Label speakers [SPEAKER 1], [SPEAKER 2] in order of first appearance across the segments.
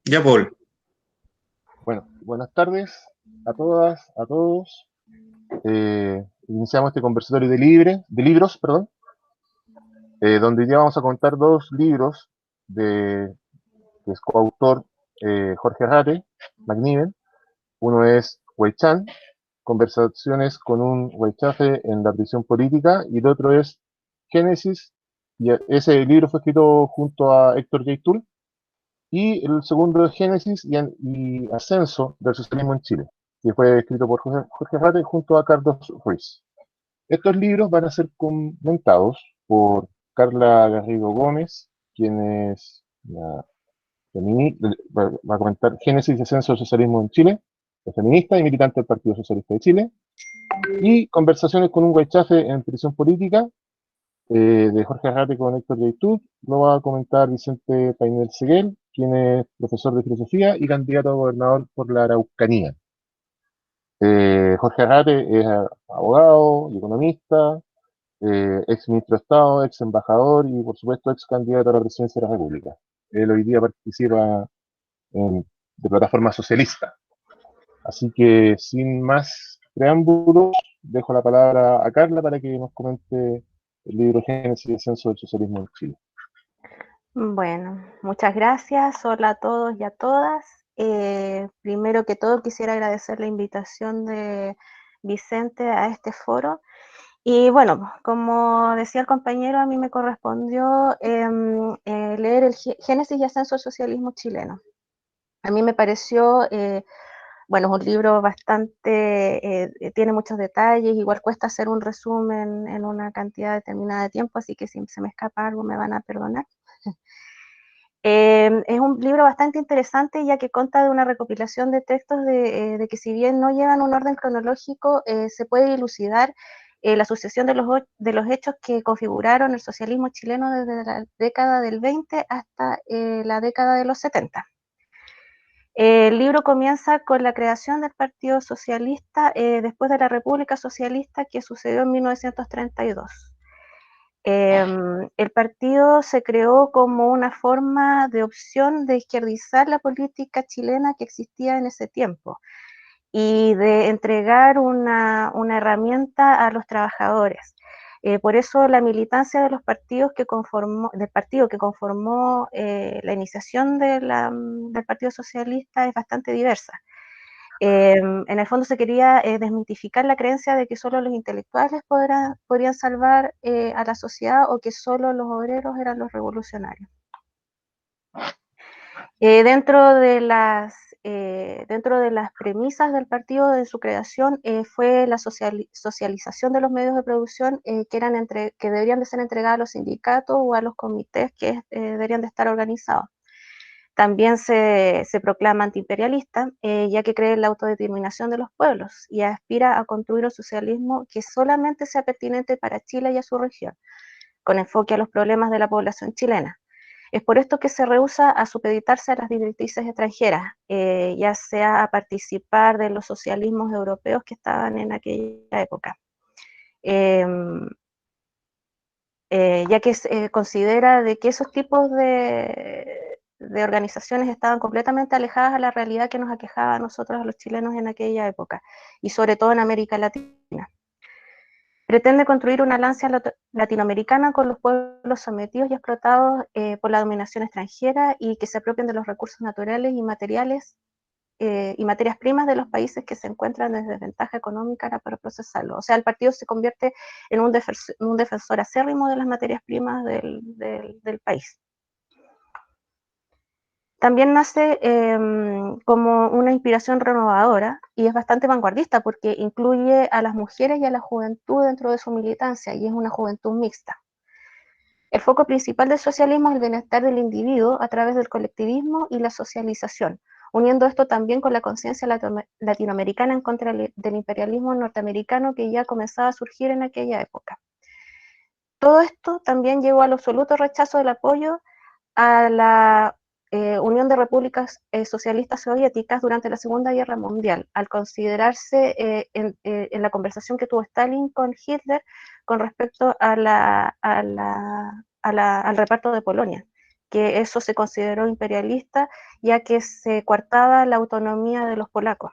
[SPEAKER 1] Ya, Paul.
[SPEAKER 2] Bueno, buenas tardes a todas, a todos. Iniciamos este conversatorio de libros, perdón, donde ya vamos a contar dos libros de, que es coautor Jorge Arrate, McNiven. Uno es Weichan, Conversaciones con un Weichafe en la prisión política, y el otro es Génesis, y ese libro fue escrito junto a Héctor J. Tull, y el segundo es Génesis y Ascenso del socialismo en Chile, que fue escrito por Jorge Rate junto a Carlos Ruiz. Estos libros van a ser comentados por Carla Garrido Gómez, quien es va a comentar Génesis y Ascenso del socialismo en Chile, es feminista y militante del Partido Socialista de Chile, y Conversaciones con un Huaychafe en prisión política, de Jorge Arrate con Héctor Yaitud, lo va a comentar Vicente Painel Seguel, quien es profesor de filosofía y candidato a gobernador por la Araucanía. Jorge Arrate es abogado y economista, ex ministro de Estado, ex embajador y por supuesto ex candidato a la presidencia de la República. Él hoy día participa de plataforma socialista. Así que sin más preámbulos, dejo la palabra a Carla para que nos comente el libro Génesis y Descenso del Socialismo en Chile.
[SPEAKER 3] Bueno, muchas gracias. Hola a todos y a todas. Primero que todo quisiera agradecer la invitación de Vicente a este foro. Y bueno, como decía el compañero, a mí me correspondió leer el Génesis y Ascenso del Socialismo Chileno. A mí me pareció, bueno, es un libro bastante, tiene muchos detalles, igual cuesta hacer un resumen en una cantidad determinada de tiempo, así que si se me escapa algo me van a perdonar. Es un libro bastante interesante, ya que consta de una recopilación de textos de que si bien no llevan un orden cronológico, se puede dilucidar la sucesión de los hechos que configuraron el socialismo chileno desde la década del 20 hasta la década de los 70. El libro comienza con la creación del Partido Socialista después de la República Socialista, que sucedió en 1932. El partido se creó como una forma de opción de izquierdizar la política chilena que existía en ese tiempo y de entregar una herramienta a los trabajadores. Por eso la militancia de los partidos del partido que conformó la iniciación del Partido Socialista es bastante diversa. En el fondo se quería desmitificar la creencia de que solo los intelectuales podrían salvar a la sociedad, o que solo los obreros eran los revolucionarios. Dentro de las premisas del partido de su creación fue la socialización de los medios de producción que deberían de ser entregados a los sindicatos o a los comités que deberían de estar organizados. También se proclama antiimperialista, ya que cree en la autodeterminación de los pueblos y aspira a construir un socialismo que solamente sea pertinente para Chile y a su región, con enfoque a los problemas de la población chilena. Es por esto que se rehúsa a supeditarse a las directrices extranjeras, ya sea a participar de los socialismos europeos que estaban en aquella época. Ya que considera de que esos tipos de organizaciones estaban completamente alejadas a la realidad que nos aquejaba a nosotros, a los chilenos, en aquella época, y sobre todo en América Latina. Pretende construir una alianza latinoamericana con los pueblos sometidos y explotados por la dominación extranjera, y que se apropien de los recursos naturales y materiales y materias primas de los países que se encuentran en desventaja económica para procesarlo. O sea, el partido se convierte en un defensor acérrimo de las materias primas del país. También nace como una inspiración renovadora, y es bastante vanguardista porque incluye a las mujeres y a la juventud dentro de su militancia, y es una juventud mixta. El foco principal del socialismo es el bienestar del individuo a través del colectivismo y la socialización, uniendo esto también con la conciencia latinoamericana en contra del imperialismo norteamericano que ya comenzaba a surgir en aquella época. Todo esto también llevó al absoluto rechazo del apoyo a la Unión de Repúblicas Socialistas Soviéticas durante la Segunda Guerra Mundial, al considerarse en la conversación que tuvo Stalin con Hitler con respecto al reparto de Polonia, que eso se consideró imperialista, ya que se coartaba la autonomía de los polacos.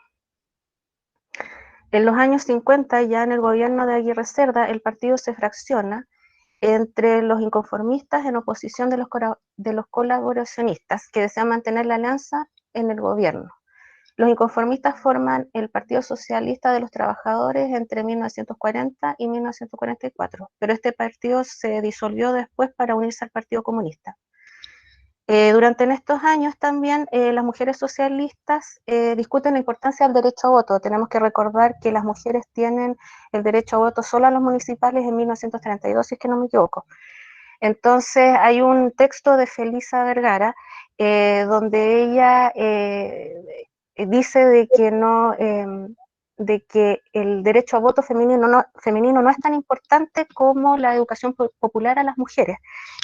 [SPEAKER 3] En los años 50, ya en el gobierno de Aguirre Cerda, el partido se fracciona entre los inconformistas en oposición de los colaboracionistas que desean mantener la alianza en el gobierno. Los inconformistas forman el Partido Socialista de los Trabajadores entre 1940 y 1944, pero este partido se disolvió después para unirse al Partido Comunista. Durante estos años también las mujeres socialistas discuten la importancia del derecho a voto. Tenemos que recordar que las mujeres tienen el derecho a voto solo a los municipales en 1932, si es que no me equivoco. Entonces hay un texto de Felisa Vergara donde ella dice de que el derecho a voto femenino no es tan importante como la educación popular a las mujeres,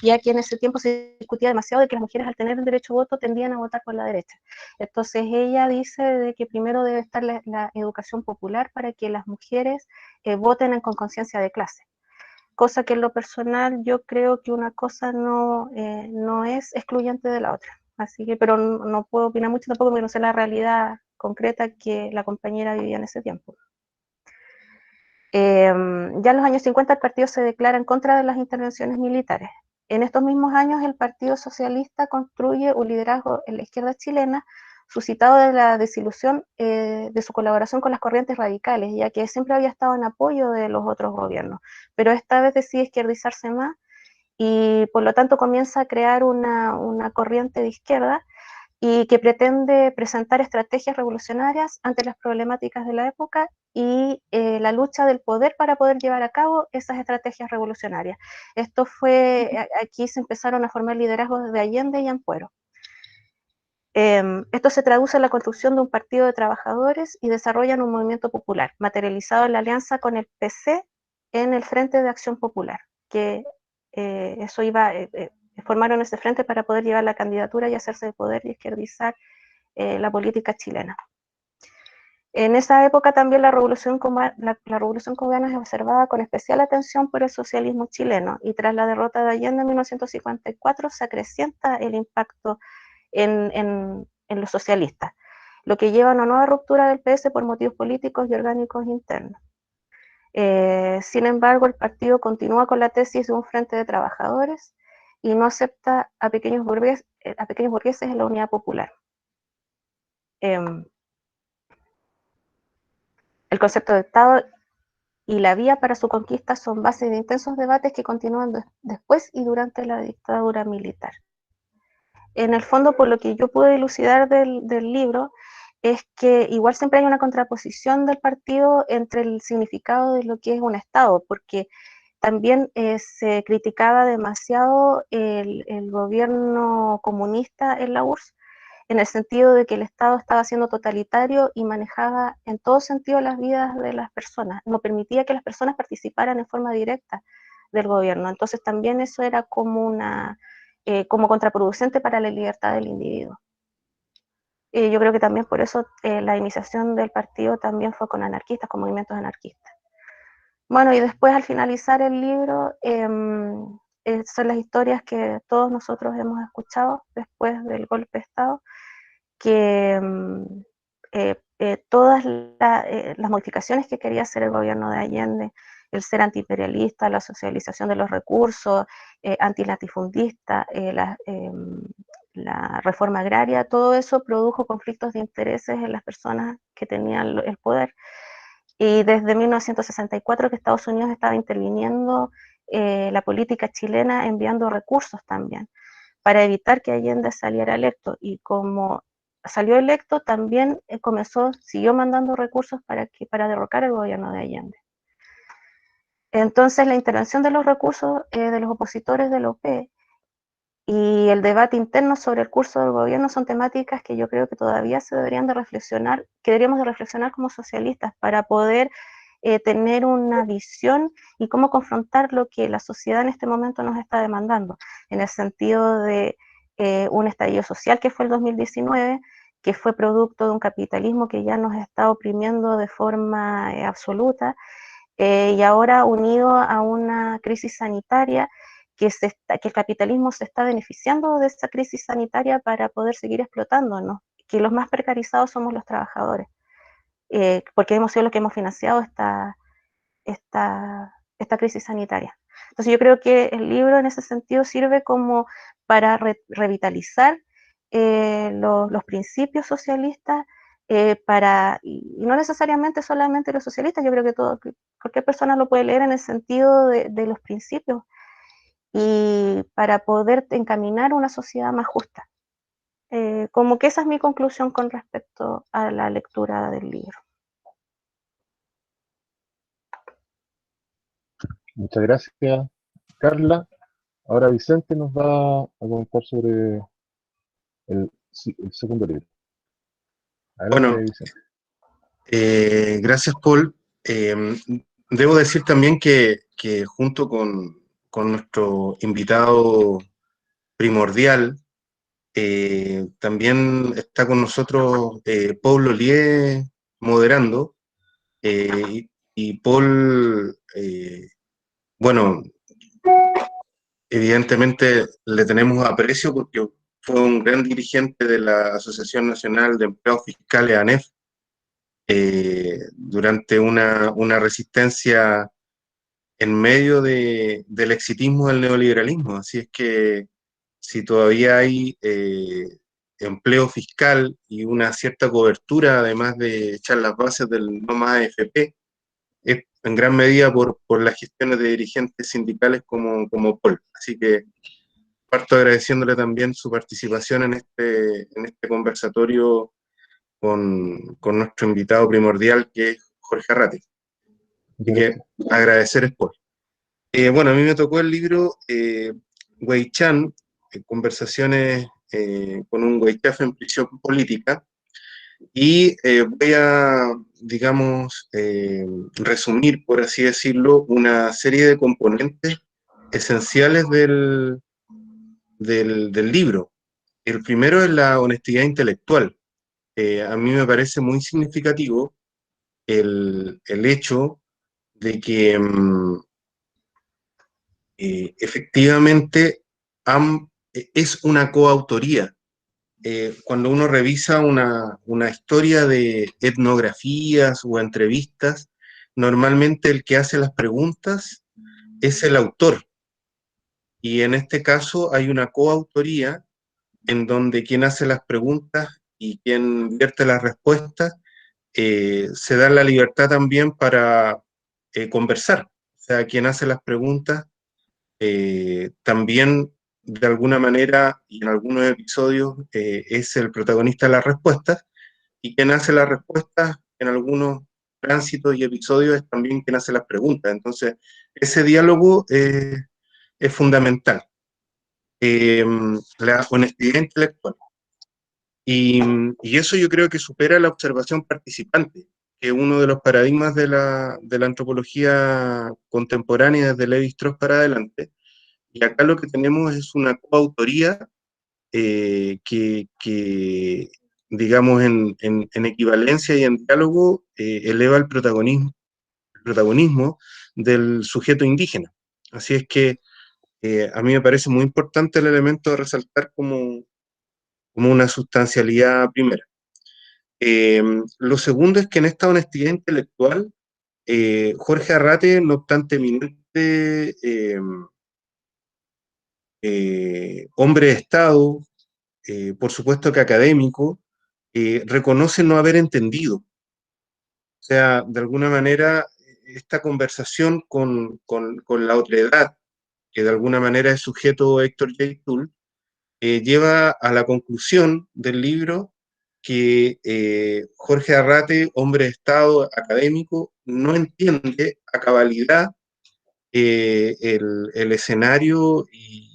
[SPEAKER 3] ya que en ese tiempo se discutía demasiado de que las mujeres al tener el derecho a voto tendían a votar por la derecha. Entonces ella dice de que primero debe estar la educación popular para que las mujeres voten con conciencia de clase. Cosa que en lo personal yo creo que una cosa no es excluyente de la otra. Así que, pero no puedo opinar mucho tampoco porque no sé la realidad concreta que la compañera vivía en ese tiempo. Ya en los años 50 el partido se declara en contra de las intervenciones militares. En estos mismos años el Partido Socialista construye un liderazgo en la izquierda chilena suscitado de la desilusión de su colaboración con las corrientes radicales, ya que siempre había estado en apoyo de los otros gobiernos, pero esta vez decide izquierdizarse más y por lo tanto comienza a crear una corriente de izquierda y que pretende presentar estrategias revolucionarias ante las problemáticas de la época y la lucha del poder para poder llevar a cabo esas estrategias revolucionarias. Esto fue, aquí se empezaron a formar liderazgos de Allende y Ampuero. Esto se traduce en la construcción de un partido de trabajadores y desarrollan un movimiento popular, materializado en la alianza con el PC en el Frente de Acción Popular, que formaron ese frente para poder llevar la candidatura y hacerse de poder y izquierdizar la política chilena. En esa época también la revolución cubana es observada con especial atención por el socialismo chileno, y tras la derrota de Allende en 1954 se acrecienta el impacto en los socialistas, lo que lleva a una nueva ruptura del PS por motivos políticos y orgánicos internos. Sin embargo, el partido continúa con la tesis de un frente de trabajadores y no acepta a pequeños burgueses en la unidad popular. El concepto de Estado y la vía para su conquista son base de intensos debates que continúan después y durante la dictadura militar. En el fondo, por lo que yo pude dilucidar del libro, es que igual siempre hay una contraposición del partido entre el significado de lo que es un Estado, porque también se criticaba demasiado el gobierno comunista en la URSS, en el sentido de que el Estado estaba siendo totalitario y manejaba en todo sentido las vidas de las personas, no permitía que las personas participaran en forma directa del gobierno. Entonces también eso era como como contraproducente para la libertad del individuo. Yo creo que también por eso la iniciación del partido también fue con anarquistas, con movimientos anarquistas. Bueno, y después al finalizar el libro, son las historias que todos nosotros hemos escuchado después del golpe de Estado, que todas las modificaciones que quería hacer el gobierno de Allende, el ser antiimperialista, la socialización de los recursos, antilatifundista, la reforma agraria, todo eso produjo conflictos de intereses en las personas que tenían el poder. Y desde 1964 que Estados Unidos estaba interviniendo la política chilena enviando recursos también para evitar que Allende saliera electo, y como salió electo también siguió mandando recursos para derrocar el gobierno de Allende. Entonces la intervención de los recursos de los opositores del OP y el debate interno sobre el curso del gobierno son temáticas que yo creo que todavía se deberían de reflexionar, que deberíamos de reflexionar como socialistas para poder tener una visión y cómo confrontar lo que la sociedad en este momento nos está demandando, en el sentido de un estallido social que fue el 2019, que fue producto de un capitalismo que ya nos está oprimiendo de forma absoluta, y ahora unido a una crisis sanitaria que el capitalismo se está beneficiando de esa crisis sanitaria para poder seguir explotándonos, que los más precarizados somos los trabajadores, porque hemos sido los que hemos financiado esta crisis sanitaria. Entonces yo creo que el libro en ese sentido sirve como para revitalizar los principios socialistas, y no necesariamente solamente los socialistas, yo creo que cualquier persona lo puede leer en el sentido de los principios, y para poder encaminar una sociedad más justa. Como que esa es mi conclusión con respecto a la lectura del libro.
[SPEAKER 2] Muchas gracias, Carla. Ahora Vicente nos va a comentar sobre el segundo libro. Adelante,
[SPEAKER 1] Bueno,
[SPEAKER 2] Vicente.
[SPEAKER 1] gracias, Paul. Debo decir también que junto con nuestro invitado primordial, también está con nosotros Paul Lolier moderando, y Paul, bueno, evidentemente le tenemos aprecio porque fue un gran dirigente de la Asociación Nacional de Empleados Fiscales, ANEF, durante una resistencia en medio del exitismo del neoliberalismo. Así es que si todavía hay empleo fiscal y una cierta cobertura, además de echar las bases del no más AFP, es en gran medida por las gestiones de dirigentes sindicales como Paul. Así que parto agradeciéndole también su participación en este conversatorio con nuestro invitado primordial, que es Jorge Arrate. Así
[SPEAKER 2] Muchas
[SPEAKER 1] que
[SPEAKER 2] gracias.
[SPEAKER 1] agradecer es Paul. Bueno, a mí me tocó el libro Wei Chan, Conversaciones con un Weichaf en prisión política, y voy a, digamos, resumir, por así decirlo, una serie de componentes esenciales del libro. El primero es la honestidad intelectual. A mí me parece muy significativo el hecho de que efectivamente es una coautoría. Cuando uno revisa una historia de etnografías o entrevistas, normalmente el que hace las preguntas es el autor. Y en este caso hay una coautoría en donde quien hace las preguntas y quien vierte las respuestas se da la libertad también para conversar. O sea, quien hace las preguntas también de alguna manera y en algunos episodios es el protagonista de las respuestas, y quien hace las respuestas en algunos tránsitos y episodios es también quien hace las preguntas. Entonces, ese diálogo es fundamental. La honestidad intelectual. Y eso yo creo que supera la observación participante, que es uno de los paradigmas de la antropología contemporánea desde Lévi-Strauss para adelante. Y acá lo que tenemos es una coautoría que, digamos, en equivalencia y en diálogo, eleva el protagonismo del sujeto indígena. Así es que a mí me parece muy importante el elemento de resaltar como una sustancialidad primera. Lo segundo es que en esta honestidad intelectual, Jorge Arrate, no obstante eminente hombre de Estado, por supuesto que académico, reconoce no haber entendido. O sea, de alguna manera, esta conversación con la otredad, que de alguna manera es sujeto Héctor J. Tull, lleva a la conclusión del libro que Jorge Arrate, hombre de Estado académico, no entiende a cabalidad el escenario y,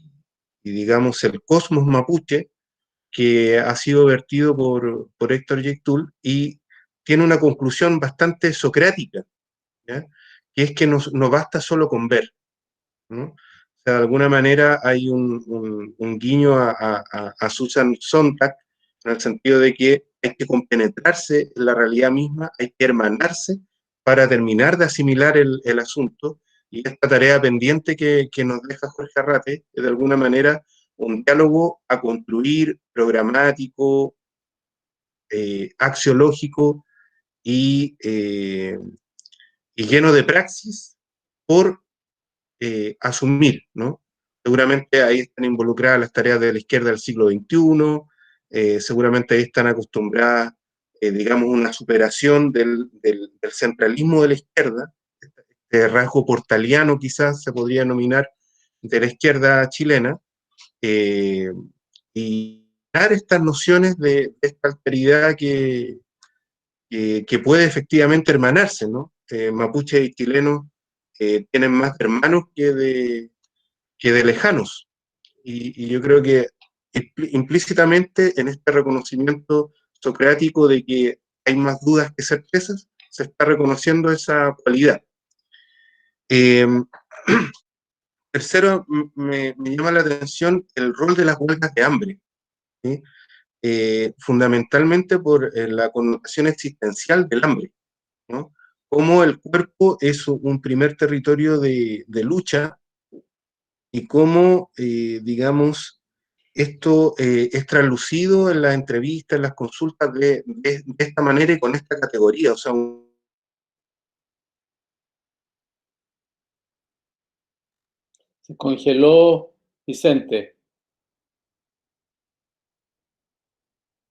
[SPEAKER 1] digamos, el cosmos mapuche que ha sido vertido por Héctor J. Tull, y tiene una conclusión bastante socrática, ¿ya? Que es que no basta solo con ver, ¿no? O sea, de alguna manera hay un guiño a Susan Sontag, en el sentido de que hay que compenetrarse en la realidad misma, hay que hermanarse para terminar de asimilar el asunto, y esta tarea pendiente que nos deja Jorge Arrate es de alguna manera un diálogo a construir, programático, axiológico y lleno de praxis por asumir, ¿no? Seguramente ahí están involucradas las tareas de la izquierda del siglo XXI, seguramente ahí están acostumbradas, digamos, una superación del centralismo de la izquierda, este rasgo portaliano quizás se podría denominar de la izquierda chilena, y dar estas nociones de esta alteridad que puede efectivamente hermanarse, ¿no? Mapuche y chilenos tienen más hermanos que de lejanos. Y yo creo que implícitamente en este reconocimiento socrático de que hay más dudas que certezas, se está reconociendo esa cualidad. Eh, Tercero, me llama la atención el rol de las huelgas de hambre, ¿sí? Fundamentalmente por la connotación existencial del hambre, ¿no? Cómo el cuerpo es un primer territorio de lucha y cómo, digamos, esto es traslucido en las entrevistas, en las consultas de esta manera y con esta categoría. O sea,
[SPEAKER 4] Se congeló Vicente.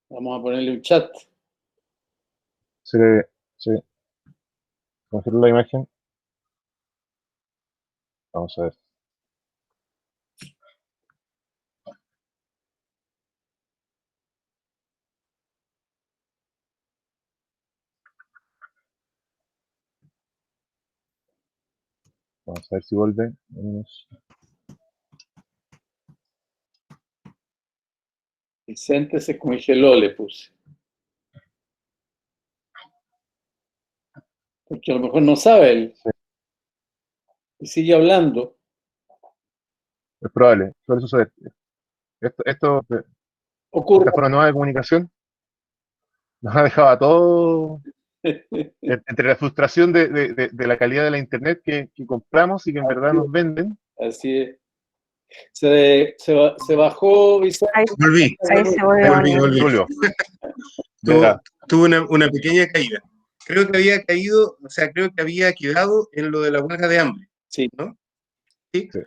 [SPEAKER 4] Vamos a ponerle un chat.
[SPEAKER 2] Se congeló la imagen. Vamos a ver. Vamos a ver si vuelve.
[SPEAKER 4] Vicente se congeló, le puse. Porque a lo mejor no sabe él. Y sigue hablando.
[SPEAKER 2] Es probable, suele suceder. Esta
[SPEAKER 4] Ocurre.
[SPEAKER 2] forma nueva de comunicación nos ha dejado a todos entre la frustración de la calidad de la internet que compramos y que en verdad nos venden.
[SPEAKER 4] Así es. Se bajó Vicente.
[SPEAKER 1] volví.
[SPEAKER 3] Ahí se volvió.
[SPEAKER 1] Tuvo una pequeña caída. Creo que había caído, o sea, creo que había quedado en lo de la huelga de hambre.
[SPEAKER 4] Sí.
[SPEAKER 1] ¿No? ¿Sí? Sí.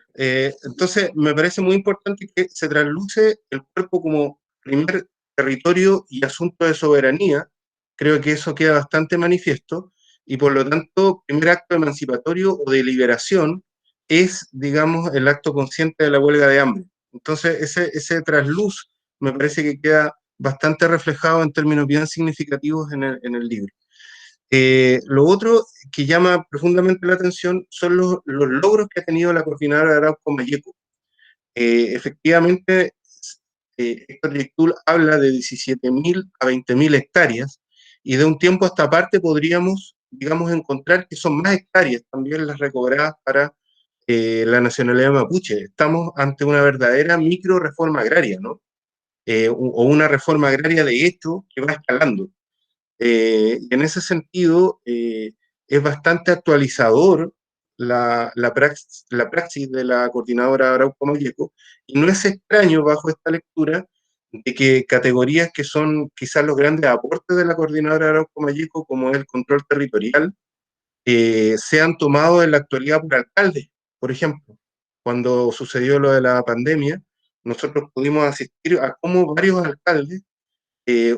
[SPEAKER 1] Entonces, me parece muy importante que se trasluce el cuerpo como primer territorio y asunto de soberanía. Creo que eso queda bastante manifiesto y por lo tanto, primer acto emancipatorio o de liberación es, digamos, el acto consciente de la huelga de hambre. Entonces, ese trasluz me parece que queda bastante reflejado en términos bien significativos en el libro. Lo otro que llama profundamente la atención son los logros que ha tenido la coordinadora de Arauco Mayeco. Efectivamente, Héctor Yektul habla de 17.000 a 20.000 hectáreas, y de un tiempo a esta parte podríamos, digamos, encontrar que son más hectáreas también las recobradas para la nacionalidad mapuche. Estamos ante una verdadera micro reforma agraria, ¿no? O una reforma agraria de hecho que va escalando. Y en ese sentido, es bastante actualizador la praxis de la coordinadora Arauco Mayeco, y no es extraño bajo esta lectura de que categorías que son quizás los grandes aportes de la coordinadora Arauco Mayeco, como el control territorial, sean tomados en la actualidad por alcaldes. Por ejemplo, cuando sucedió lo de la pandemia, nosotros pudimos asistir a cómo varios alcaldes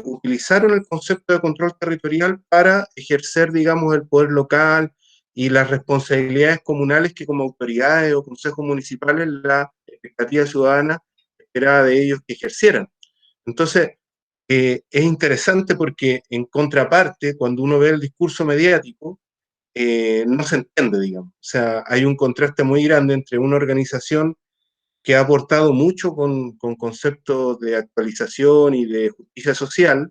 [SPEAKER 1] utilizaron el concepto de control territorial para ejercer, digamos, el poder local y las responsabilidades comunales que como autoridades o consejos municipales la expectativa ciudadana esperaba de ellos que ejercieran. Entonces, es interesante porque en contraparte, cuando uno ve el discurso mediático, no se entiende, digamos. O sea, hay un contraste muy grande entre una organización que ha aportado mucho con conceptos de actualización y de justicia social,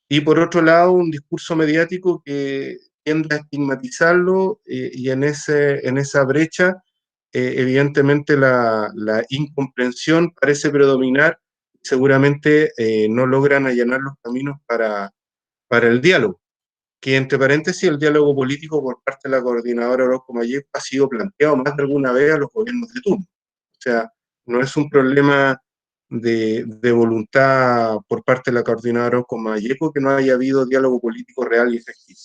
[SPEAKER 1] y por otro lado un discurso mediático que tiende a estigmatizarlo, y en esa brecha evidentemente la incomprensión parece predominar, seguramente no logran allanar los caminos para el diálogo, que entre paréntesis el diálogo político por parte de la coordinadora Orozco Mayeco ha sido planteado más de alguna vez a los gobiernos de turno. O sea, no es un problema de voluntad por parte de la coordinadora Orozco Mayeco que no haya habido diálogo político real y efectivo.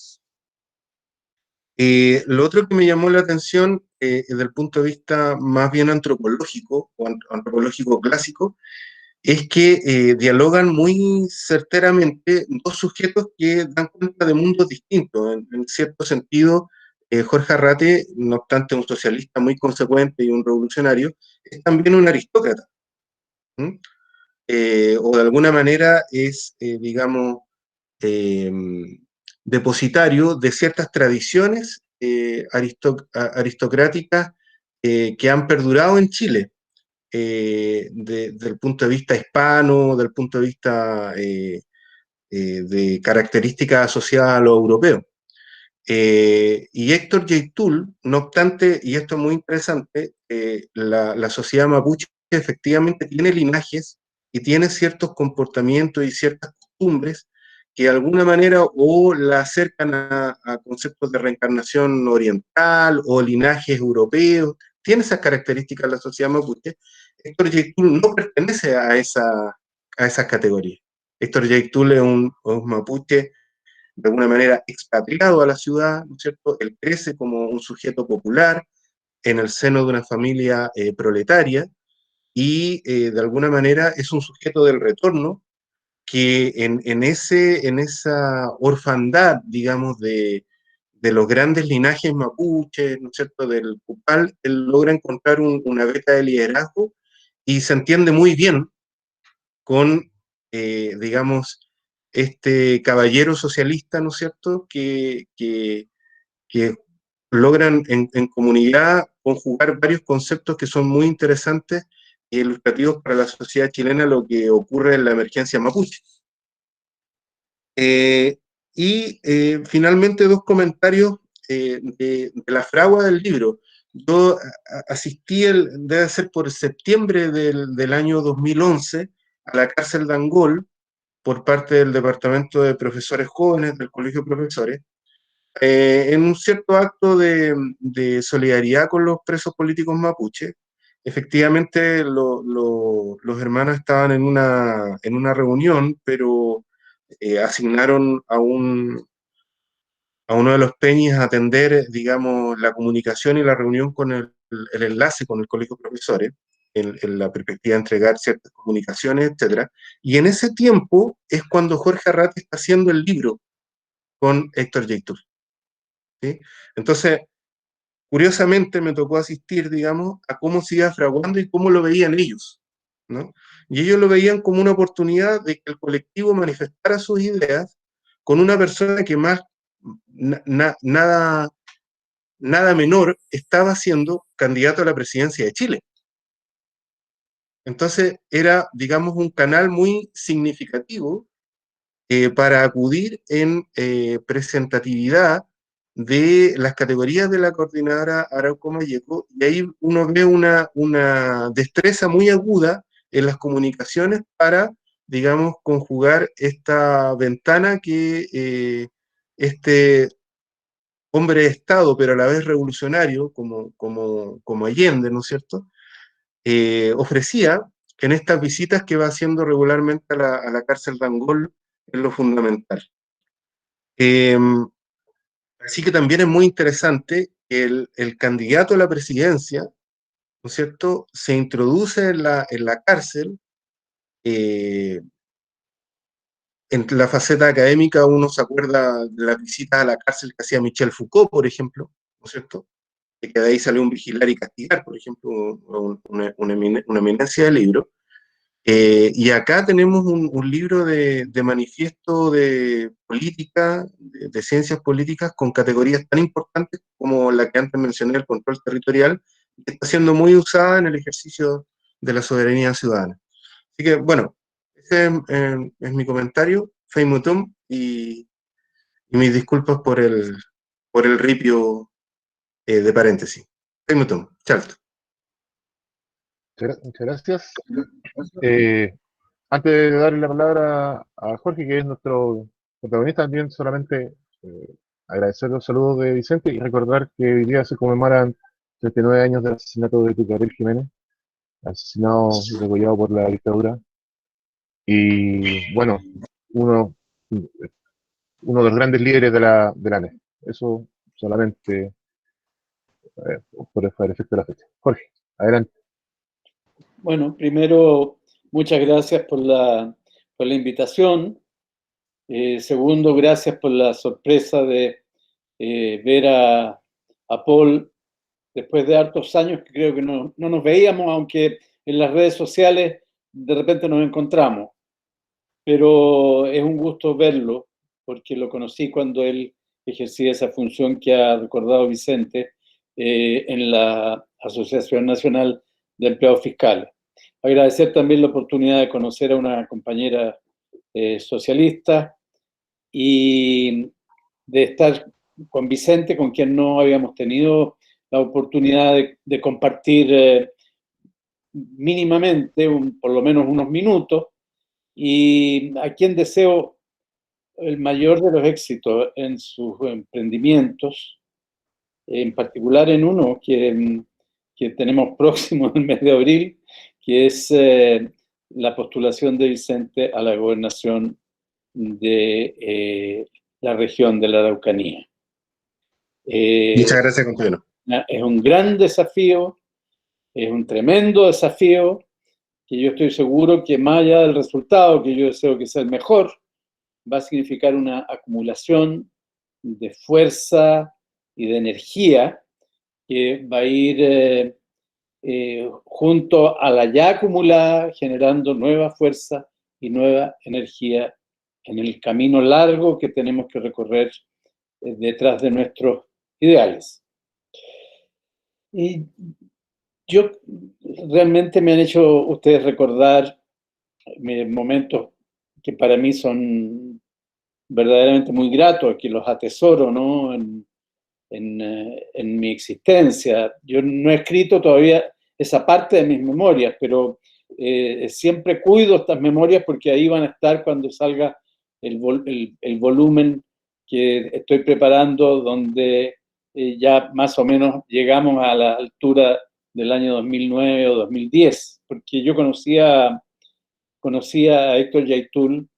[SPEAKER 1] Lo otro que me llamó la atención desde el punto de vista más bien antropológico o antropológico clásico es que dialogan muy certeramente dos sujetos que dan cuenta de mundos distintos. En cierto sentido, Jorge Arrate, no obstante un socialista muy consecuente y un revolucionario, es también un aristócrata. O de alguna manera es, digamos, eh, depositario de ciertas tradiciones aristocráticas que han perdurado en Chile, desde el punto de vista hispano, del punto de vista de características asociadas a lo europeo. Y Héctor Yaitul, no obstante, y esto es muy interesante, la sociedad mapuche efectivamente tiene linajes y tiene ciertos comportamientos y ciertas costumbres que de alguna manera o la acercan a conceptos de reencarnación oriental o linajes europeos. Tiene esas características la sociedad mapuche. Héctor Yaitul no pertenece a esas categorías. Héctor Yaitul es un mapuche de alguna manera expatriado a la ciudad, ¿no es cierto? Él crece como un sujeto popular en el seno de una familia proletaria y de alguna manera es un sujeto del retorno que en esa orfandad, digamos, de los grandes linajes mapuches, ¿no es cierto?, del Cupal, él logra encontrar una beta de liderazgo y se entiende muy bien con, digamos, este caballero socialista, ¿no es cierto?, que logran en comunidad conjugar varios conceptos que son muy interesantes e ilustrativos para la sociedad chilena, lo que ocurre en la emergencia mapuche. Finalmente, dos comentarios de la fragua del libro. Yo asistí, debe ser por septiembre del año 2011, a la cárcel de Angol, por parte del Departamento de Profesores Jóvenes del Colegio de Profesores, en un cierto acto de solidaridad con los presos políticos mapuche. Efectivamente, los hermanos estaban en una reunión, pero asignaron a uno de los peñis a atender, digamos, la comunicación y la reunión con el enlace con el Colegio de Profesores, en la perspectiva de entregar ciertas comunicaciones, etc. Y en ese tiempo es cuando Jorge Arrate está haciendo el libro con Héctor Yaitul, ¿sí? Entonces, curiosamente me tocó asistir, digamos, a cómo se iba fraguando y cómo lo veían ellos, ¿no? Y ellos lo veían como una oportunidad de que el colectivo manifestara sus ideas con una persona que más, nada menor, estaba siendo candidato a la presidencia de Chile. Entonces era, digamos, un canal muy significativo para acudir en presentatividad de las categorías de la coordinadora Arauco Mayeco, y ahí uno ve una destreza muy aguda en las comunicaciones para, digamos, conjugar esta ventana que este hombre de Estado, pero a la vez revolucionario, como Allende, ¿no es cierto?, ofrecía en estas visitas que va haciendo regularmente a la cárcel de Angol, en lo fundamental. Así que también es muy interesante que el candidato a la presidencia, ¿no es cierto?, se introduce en la cárcel. En la faceta académica uno se acuerda de las visitas a la cárcel que hacía Michel Foucault, por ejemplo, ¿no es cierto?, que de ahí salió un vigilar y castigar, por ejemplo, una eminencia del libro. Y acá tenemos un libro de manifiesto de política, de ciencias políticas, con categorías tan importantes como la que antes mencioné, el control territorial, que está siendo muy usada en el ejercicio de la soberanía ciudadana. Así que, bueno, ese es mi comentario, Fei Mutum, y mis disculpas por el ripio de paréntesis. Fei Mutum, chao.
[SPEAKER 2] Muchas gracias. Antes de darle la palabra a Jorge, que es nuestro protagonista, también solamente agradecer los saludos de Vicente y recordar que hoy día se conmemoran 39 años del asesinato de Tucapel Jiménez, asesinado y degollado por la dictadura. Y bueno, uno, uno de los grandes líderes de la ANE. Eso solamente por efecto de la fecha. Jorge, adelante.
[SPEAKER 4] Bueno, primero, muchas gracias por la invitación. Segundo, gracias por la sorpresa de ver a Paul después de hartos años que creo que no nos veíamos, aunque en las redes sociales de repente nos encontramos. Pero es un gusto verlo, porque lo conocí cuando él ejercía esa función que ha recordado Vicente en la Asociación Nacional de Empleados Fiscales. Agradecer también la oportunidad de conocer a una compañera socialista y de estar con Vicente, con quien no habíamos tenido la oportunidad de compartir mínimamente, por lo menos unos minutos, y a quien deseo el mayor de los éxitos en sus emprendimientos, en particular en uno que tenemos próximo en el mes de abril, que es la postulación de Vicente a la gobernación de la región de la Araucanía.
[SPEAKER 1] Muchas gracias, compañero.
[SPEAKER 4] Es un gran desafío, es un tremendo desafío, que yo estoy seguro que más allá del resultado, que yo deseo que sea el mejor, va a significar una acumulación de fuerza y de energía que va a ir junto a la ya acumulada, generando nueva fuerza y nueva energía en el camino largo que tenemos que recorrer detrás de nuestros ideales. Y yo realmente me han hecho ustedes recordar momentos que para mí son verdaderamente muy gratos, que los atesoro, ¿no? en mi existencia. Yo no he escrito todavía esa parte de mis memorias, pero siempre cuido estas memorias porque ahí van a estar cuando salga el volumen que estoy preparando, donde ya más o menos llegamos a la altura del año 2009 o 2010, porque yo conocía a Héctor Yaitul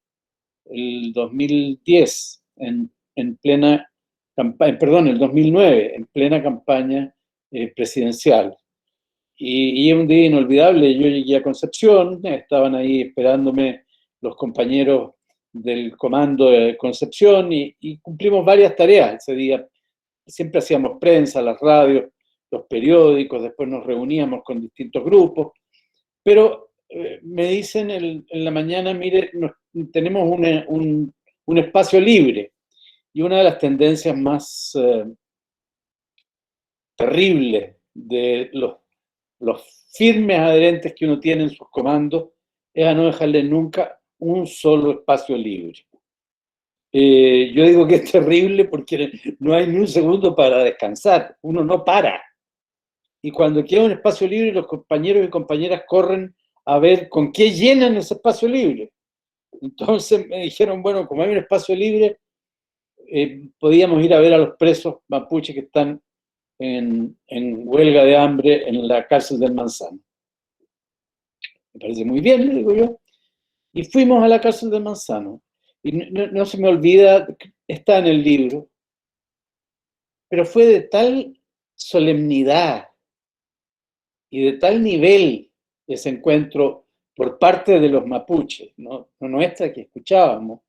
[SPEAKER 4] el 2010, en plena campaña, perdón, el 2009, en plena campaña presidencial. Y es un día inolvidable. Yo llegué a Concepción, estaban ahí esperándome los compañeros del comando de Concepción y cumplimos varias tareas ese día. Siempre hacíamos prensa, las radios, los periódicos, después nos reuníamos con distintos grupos, pero me dicen en la mañana, mire, tenemos un espacio libre, y una de las tendencias más terribles de los firmes adherentes que uno tiene en sus comandos es a no dejarle nunca un solo espacio libre. Yo digo que es terrible porque no hay ni un segundo para descansar, uno no para. Y cuando queda un espacio libre, los compañeros y compañeras corren a ver con qué llenan ese espacio libre. Entonces me dijeron, bueno, como hay un espacio libre, podíamos ir a ver a los presos mapuches que están en huelga de hambre en la cárcel del Manzano. Me parece muy bien, le digo yo. Y fuimos a la cárcel del Manzano. Y no se me olvida, está en el libro, pero fue de tal solemnidad y de tal nivel ese encuentro por parte de los mapuches, no nuestra que escuchábamos,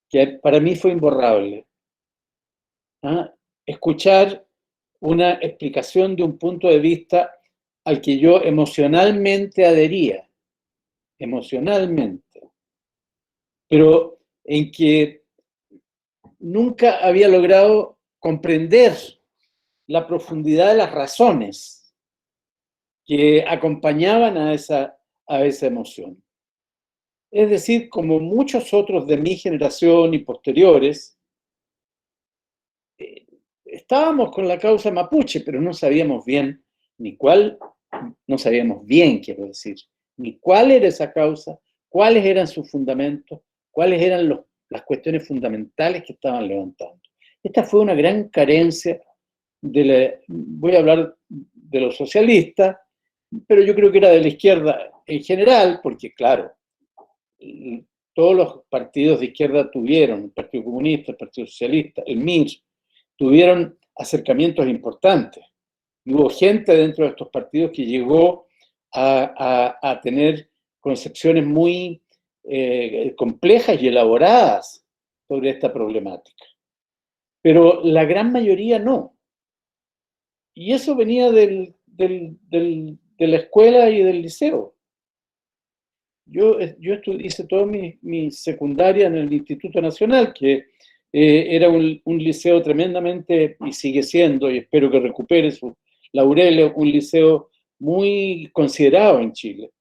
[SPEAKER 4] que para mí fue imborrable. ¿Ah? Escuchar una explicación de un punto de vista al que yo emocionalmente adhería, emocionalmente, pero en que nunca había logrado comprender la profundidad de las razones que acompañaban a esa emoción. Es decir, como muchos otros de mi generación y posteriores, estábamos con la causa mapuche, pero no sabíamos bien ni cuál no sabíamos bien, quiero decir, ni cuál era esa causa, cuáles eran sus fundamentos, cuáles eran las cuestiones fundamentales que estaban levantando. Esta fue una gran carencia voy a hablar de los socialistas, pero yo creo que era de la izquierda en general, porque claro, todos los partidos de izquierda tuvieron, el Partido Comunista, el Partido Socialista, el MIR, tuvieron acercamientos importantes. Y hubo gente dentro de estos partidos que llegó a tener concepciones muy complejas y elaboradas sobre esta problemática. Pero la gran mayoría no. Y eso venía de la escuela y del liceo. Yo hice toda mi secundaria en el Instituto Nacional, que era un liceo tremendamente, y sigue siendo, y espero que recupere sus laureles, un liceo muy considerado en Chile.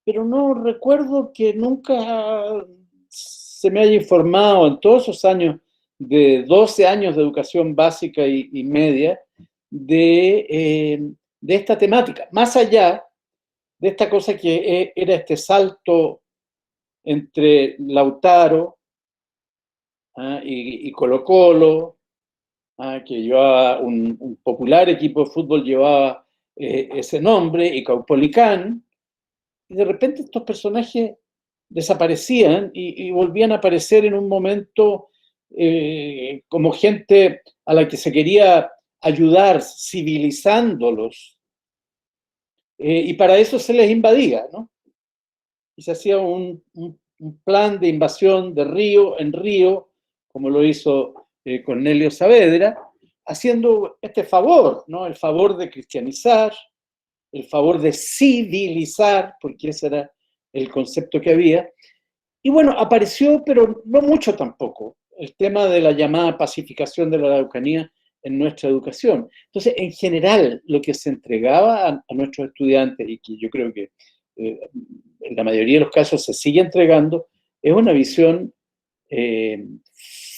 [SPEAKER 4] Pero no recuerdo que nunca se me haya informado en todos esos años, de 12 años de educación básica y media, de esta temática, más allá de esta cosa que era este salto entre Lautaro y Colo-Colo, que llevaba un popular equipo de fútbol, llevaba ese nombre, y Caupolicán, y de repente estos personajes desaparecían y volvían a aparecer en un momento como gente a la que se quería ayudar, civilizándolos, y para eso se les invadía, ¿no? Y se hacía un plan de invasión de río en río, como lo hizo Cornelio Saavedra, haciendo este favor, ¿no? El favor de cristianizar, el favor de civilizar, porque ese era el concepto que había. Y bueno, apareció, pero no mucho tampoco, el tema de la llamada pacificación de la Araucanía en nuestra educación. Entonces, en general, lo que se entregaba a nuestros estudiantes, y que yo creo que en la mayoría de los casos se sigue entregando, es una visión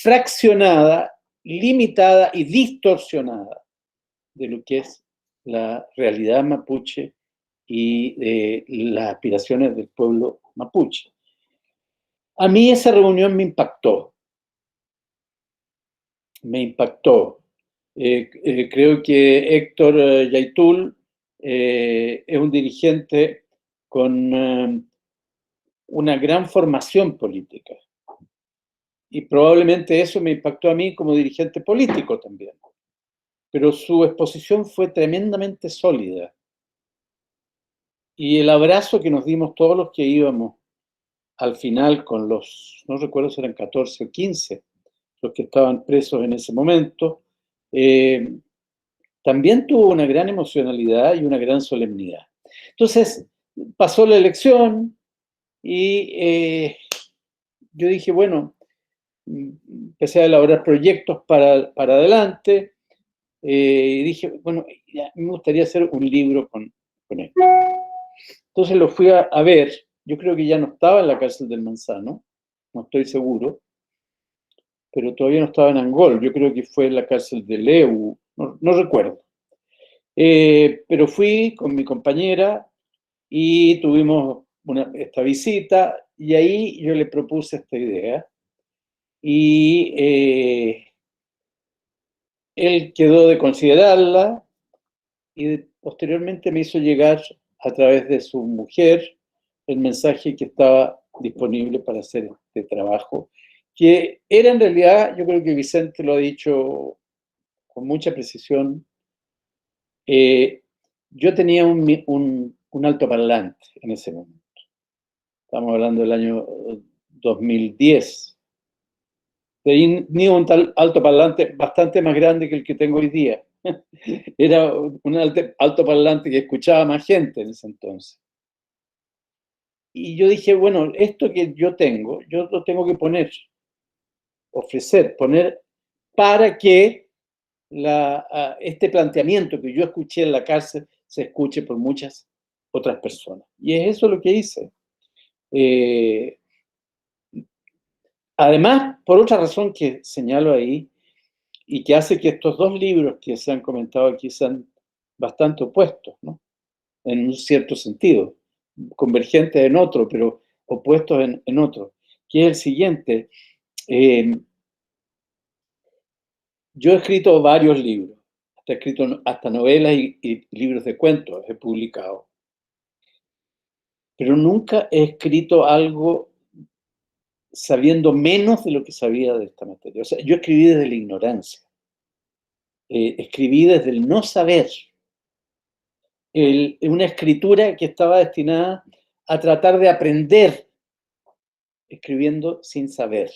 [SPEAKER 4] fraccionada, limitada y distorsionada de lo que es la realidad mapuche y las aspiraciones del pueblo mapuche. A mí esa reunión me impactó. Creo que Héctor Yaitul es un dirigente con una gran formación política. Y probablemente eso me impactó a mí como dirigente político también. Pero su exposición fue tremendamente sólida. Y el abrazo que nos dimos todos los que íbamos al final con los, no recuerdo si eran 14 o 15, los que estaban presos en ese momento, también tuvo una gran emocionalidad y una gran solemnidad. Entonces, pasó la elección y yo dije, bueno, empecé a elaborar proyectos para adelante, y dije, bueno, ya, me gustaría hacer un libro con esto. Entonces lo fui a ver. Yo creo que ya no estaba en la cárcel del Manzano, no estoy seguro, pero todavía no estaba en Angol. Yo creo que fue en la cárcel de Leu, no recuerdo. Pero fui con mi compañera y tuvimos esta visita, y ahí yo le propuse esta idea. Y él quedó de considerarla y posteriormente me hizo llegar a través de su mujer el mensaje que estaba disponible para hacer este trabajo, que era en realidad, yo creo que Vicente lo ha dicho con mucha precisión, yo tenía un altoparlante en ese momento. Estamos hablando del año 2010. Tenía un altoparlante bastante más grande que el que tengo hoy día. Era un altoparlante que escuchaba más gente en ese entonces. Y yo dije, bueno, esto que yo tengo, yo lo tengo que poner, ofrecer, poner para que este planteamiento que yo escuché en la cárcel se escuche por muchas otras personas. Y es eso lo que hice. Además, por otra razón que señalo ahí, y que hace que estos dos libros que se han comentado aquí sean bastante opuestos, ¿no? en un cierto sentido, convergentes en otro, pero opuestos en otro, que es el siguiente. Yo he escrito varios libros, he escrito hasta novelas y libros de cuentos, he publicado, pero nunca he escrito algo sabiendo menos de lo que sabía de esta materia. O sea, yo escribí desde la ignorancia, escribí desde el no saber, una escritura que estaba destinada a tratar de aprender escribiendo sin saber.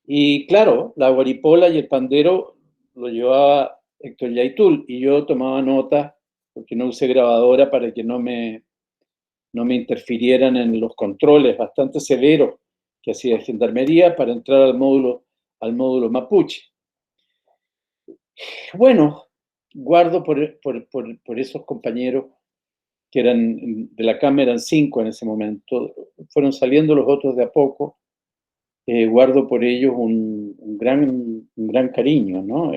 [SPEAKER 4] Y claro, la guaripola y el pandero lo llevaba Héctor Yaitul y yo tomaba notas porque no usé grabadora para que no me interfirieran en los controles bastante severos que hacía Gendarmería para entrar al módulo mapuche. Bueno, guardo por esos compañeros que eran de la cama, eran 5 en ese momento, fueron saliendo los otros de a poco, guardo por ellos un gran cariño, ¿no?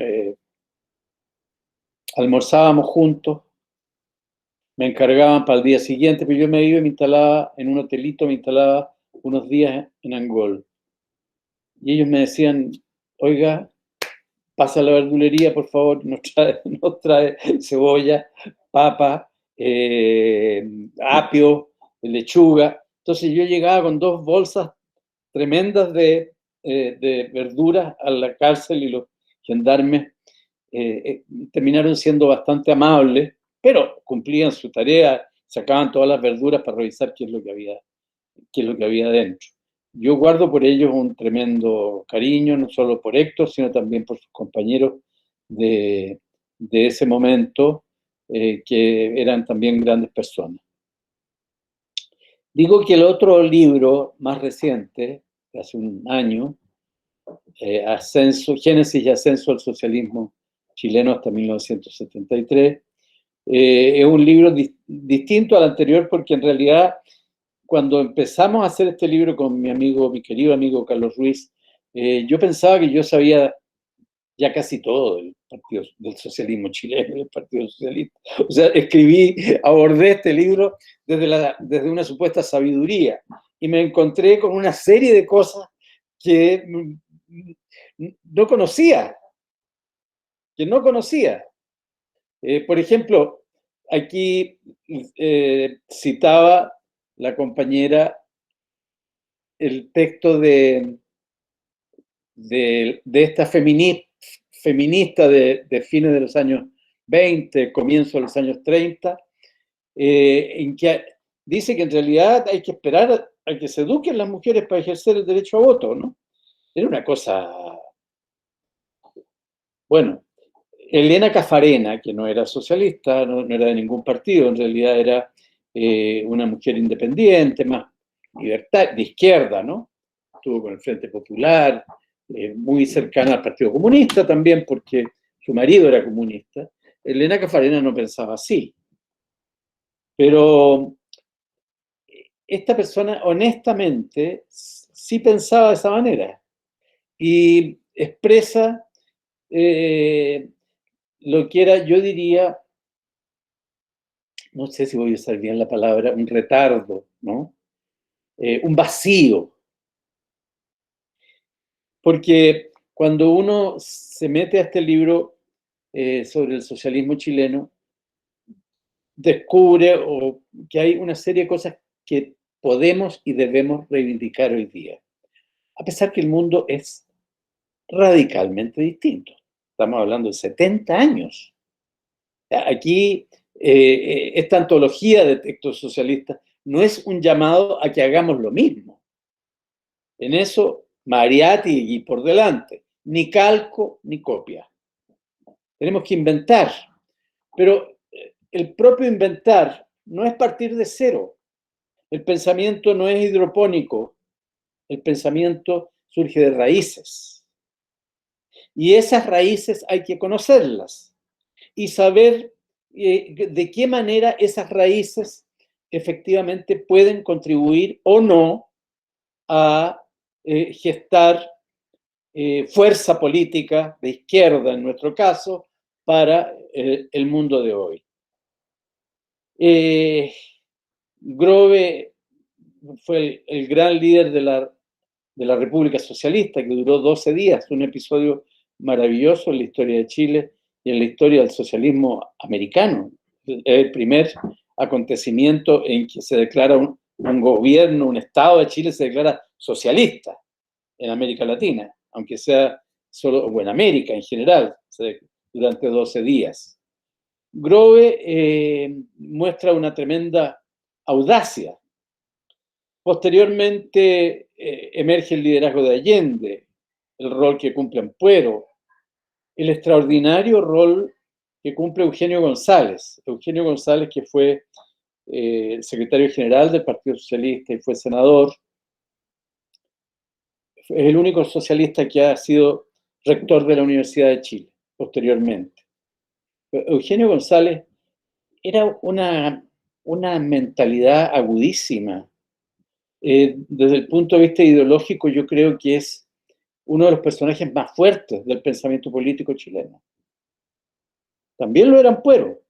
[SPEAKER 4] Almorzábamos juntos, me encargaban para el día siguiente, pero yo me iba y me instalaba en un hotelito, me instalaba unos días en Angol. Y ellos me decían, oiga, pasa a la verdulería, por favor, nos trae cebolla, papa, apio, lechuga. Entonces yo llegaba con 2 bolsas tremendas de verduras a la cárcel y los gendarmes terminaron siendo bastante amables, pero cumplían su tarea, sacaban todas las verduras para revisar qué es lo que había dentro. Yo guardo por ellos un tremendo cariño, no solo por Héctor, sino también por sus compañeros de ese momento, que eran también grandes personas. Digo que el otro libro más reciente, de hace un año, Génesis y Ascenso al Socialismo Chileno hasta 1973, es un libro distinto al anterior porque en realidad cuando empezamos a hacer este libro con mi querido amigo Carlos Ruiz, yo pensaba que yo sabía ya casi todo del socialismo chileno, del Partido Socialista. O sea, abordé este libro desde una supuesta sabiduría y me encontré con una serie de cosas que no conocía. Por ejemplo, aquí citaba la compañera el texto de esta feminista de fines de los años 20, comienzo de los años 30, en que dice que en realidad hay que esperar a que se eduquen las mujeres para ejercer el derecho a voto, ¿no? Era una cosa... Bueno, Elena Caffarena, que no era socialista, no era de ningún partido, en realidad era una mujer independiente, más libertad, de izquierda, ¿no? Estuvo con el Frente Popular, muy cercana al Partido Comunista también, porque su marido era comunista. Elena Caffarena no pensaba así. Pero esta persona, honestamente, sí pensaba de esa manera. Y expresa lo que era, yo diría, no sé si voy a usar bien la palabra, un retardo, ¿no? Un vacío. Porque cuando uno se mete a este libro sobre el socialismo chileno, descubre que hay una serie de cosas que podemos y debemos reivindicar hoy día. A pesar que el mundo es radicalmente distinto. Estamos hablando de 70 años. Aquí, esta antología de textos socialistas no es un llamado a que hagamos lo mismo. En eso, Mariatti y por delante, ni calco ni copia. Tenemos que inventar, pero el propio inventar no es partir de cero. El pensamiento no es hidropónico, el pensamiento surge de raíces. Y esas raíces hay que conocerlas y saber de qué manera esas raíces efectivamente pueden contribuir o no a gestar fuerza política de izquierda, en nuestro caso, para el mundo de hoy. Grove fue el gran líder de la República Socialista, que duró 12 días, un episodio maravilloso en la historia de Chile y en la historia del socialismo americano. Es el primer acontecimiento en que se declara un gobierno, un Estado de Chile se declara socialista en América Latina, aunque sea solo, o en América en general, durante 12 días. Grove muestra una tremenda audacia. Posteriormente emerge el liderazgo de Allende, el rol que cumple Ampuero, el extraordinario rol que cumple Eugenio González. Eugenio González, que fue el secretario general del Partido Socialista y fue senador, es el único socialista que ha sido rector de la Universidad de Chile, posteriormente. Eugenio González era una mentalidad agudísima. Desde el punto de vista ideológico, yo creo que es uno de los personajes más fuertes del pensamiento político chileno. También lo era Ampuero,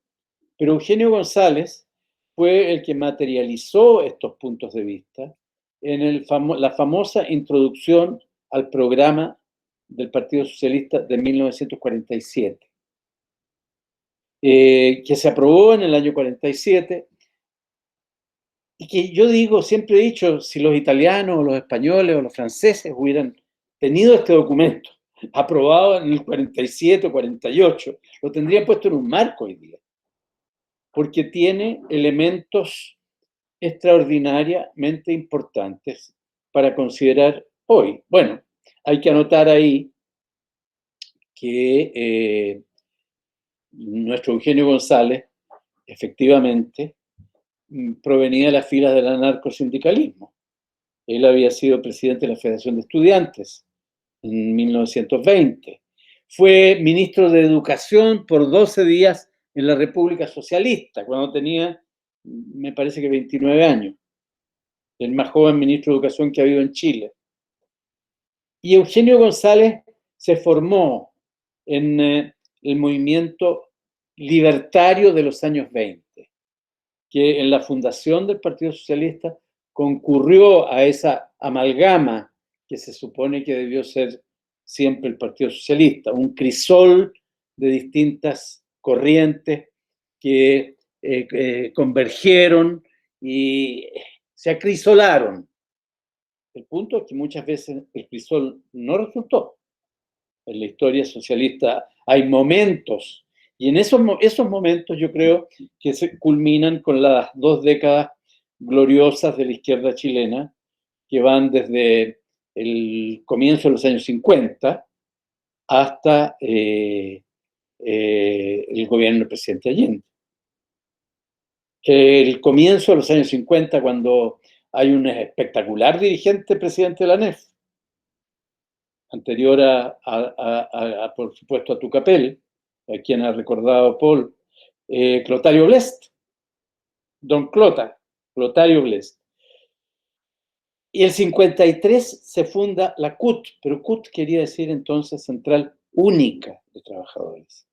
[SPEAKER 4] pero Eugenio González fue el que materializó estos puntos de vista en la famosa introducción al programa del Partido Socialista de 1947, que se aprobó en el año 47, y que yo digo, siempre he dicho, si los italianos, o los españoles, o los franceses hubieran tenido este documento aprobado en el 47 o 48, lo tendrían puesto en un marco hoy día, porque tiene elementos extraordinariamente importantes para considerar hoy. Bueno, hay que anotar ahí que nuestro Eugenio González, efectivamente, provenía de las filas del anarcosindicalismo. Él había sido presidente de la Federación de Estudiantes en 1920. Fue ministro de Educación por 12 días en la República Socialista, cuando tenía, me parece que 29 años. El más joven ministro de Educación que ha habido en Chile. Y Eugenio González se formó en el movimiento libertario de los años 20, que en la fundación del Partido Socialista concurrió a esa amalgama que se supone que debió ser siempre el Partido Socialista, un crisol de distintas corrientes que convergieron y se acrisolaron. El punto es que muchas veces el crisol no resultó. En la historia socialista hay momentos, y en esos momentos yo creo que se culminan con las 2 décadas gloriosas de la izquierda chilena, que van desde el comienzo de los años 50 hasta el gobierno del presidente Allende. El comienzo de los años 50, cuando hay un espectacular dirigente presidente de la ANEF, anterior por supuesto, a Tucapel, a quien ha recordado Paul, Clotario Blest, don Clotario Blest. Y el 53 se funda la CUT, pero CUT quería decir entonces Central Única de Trabajadores.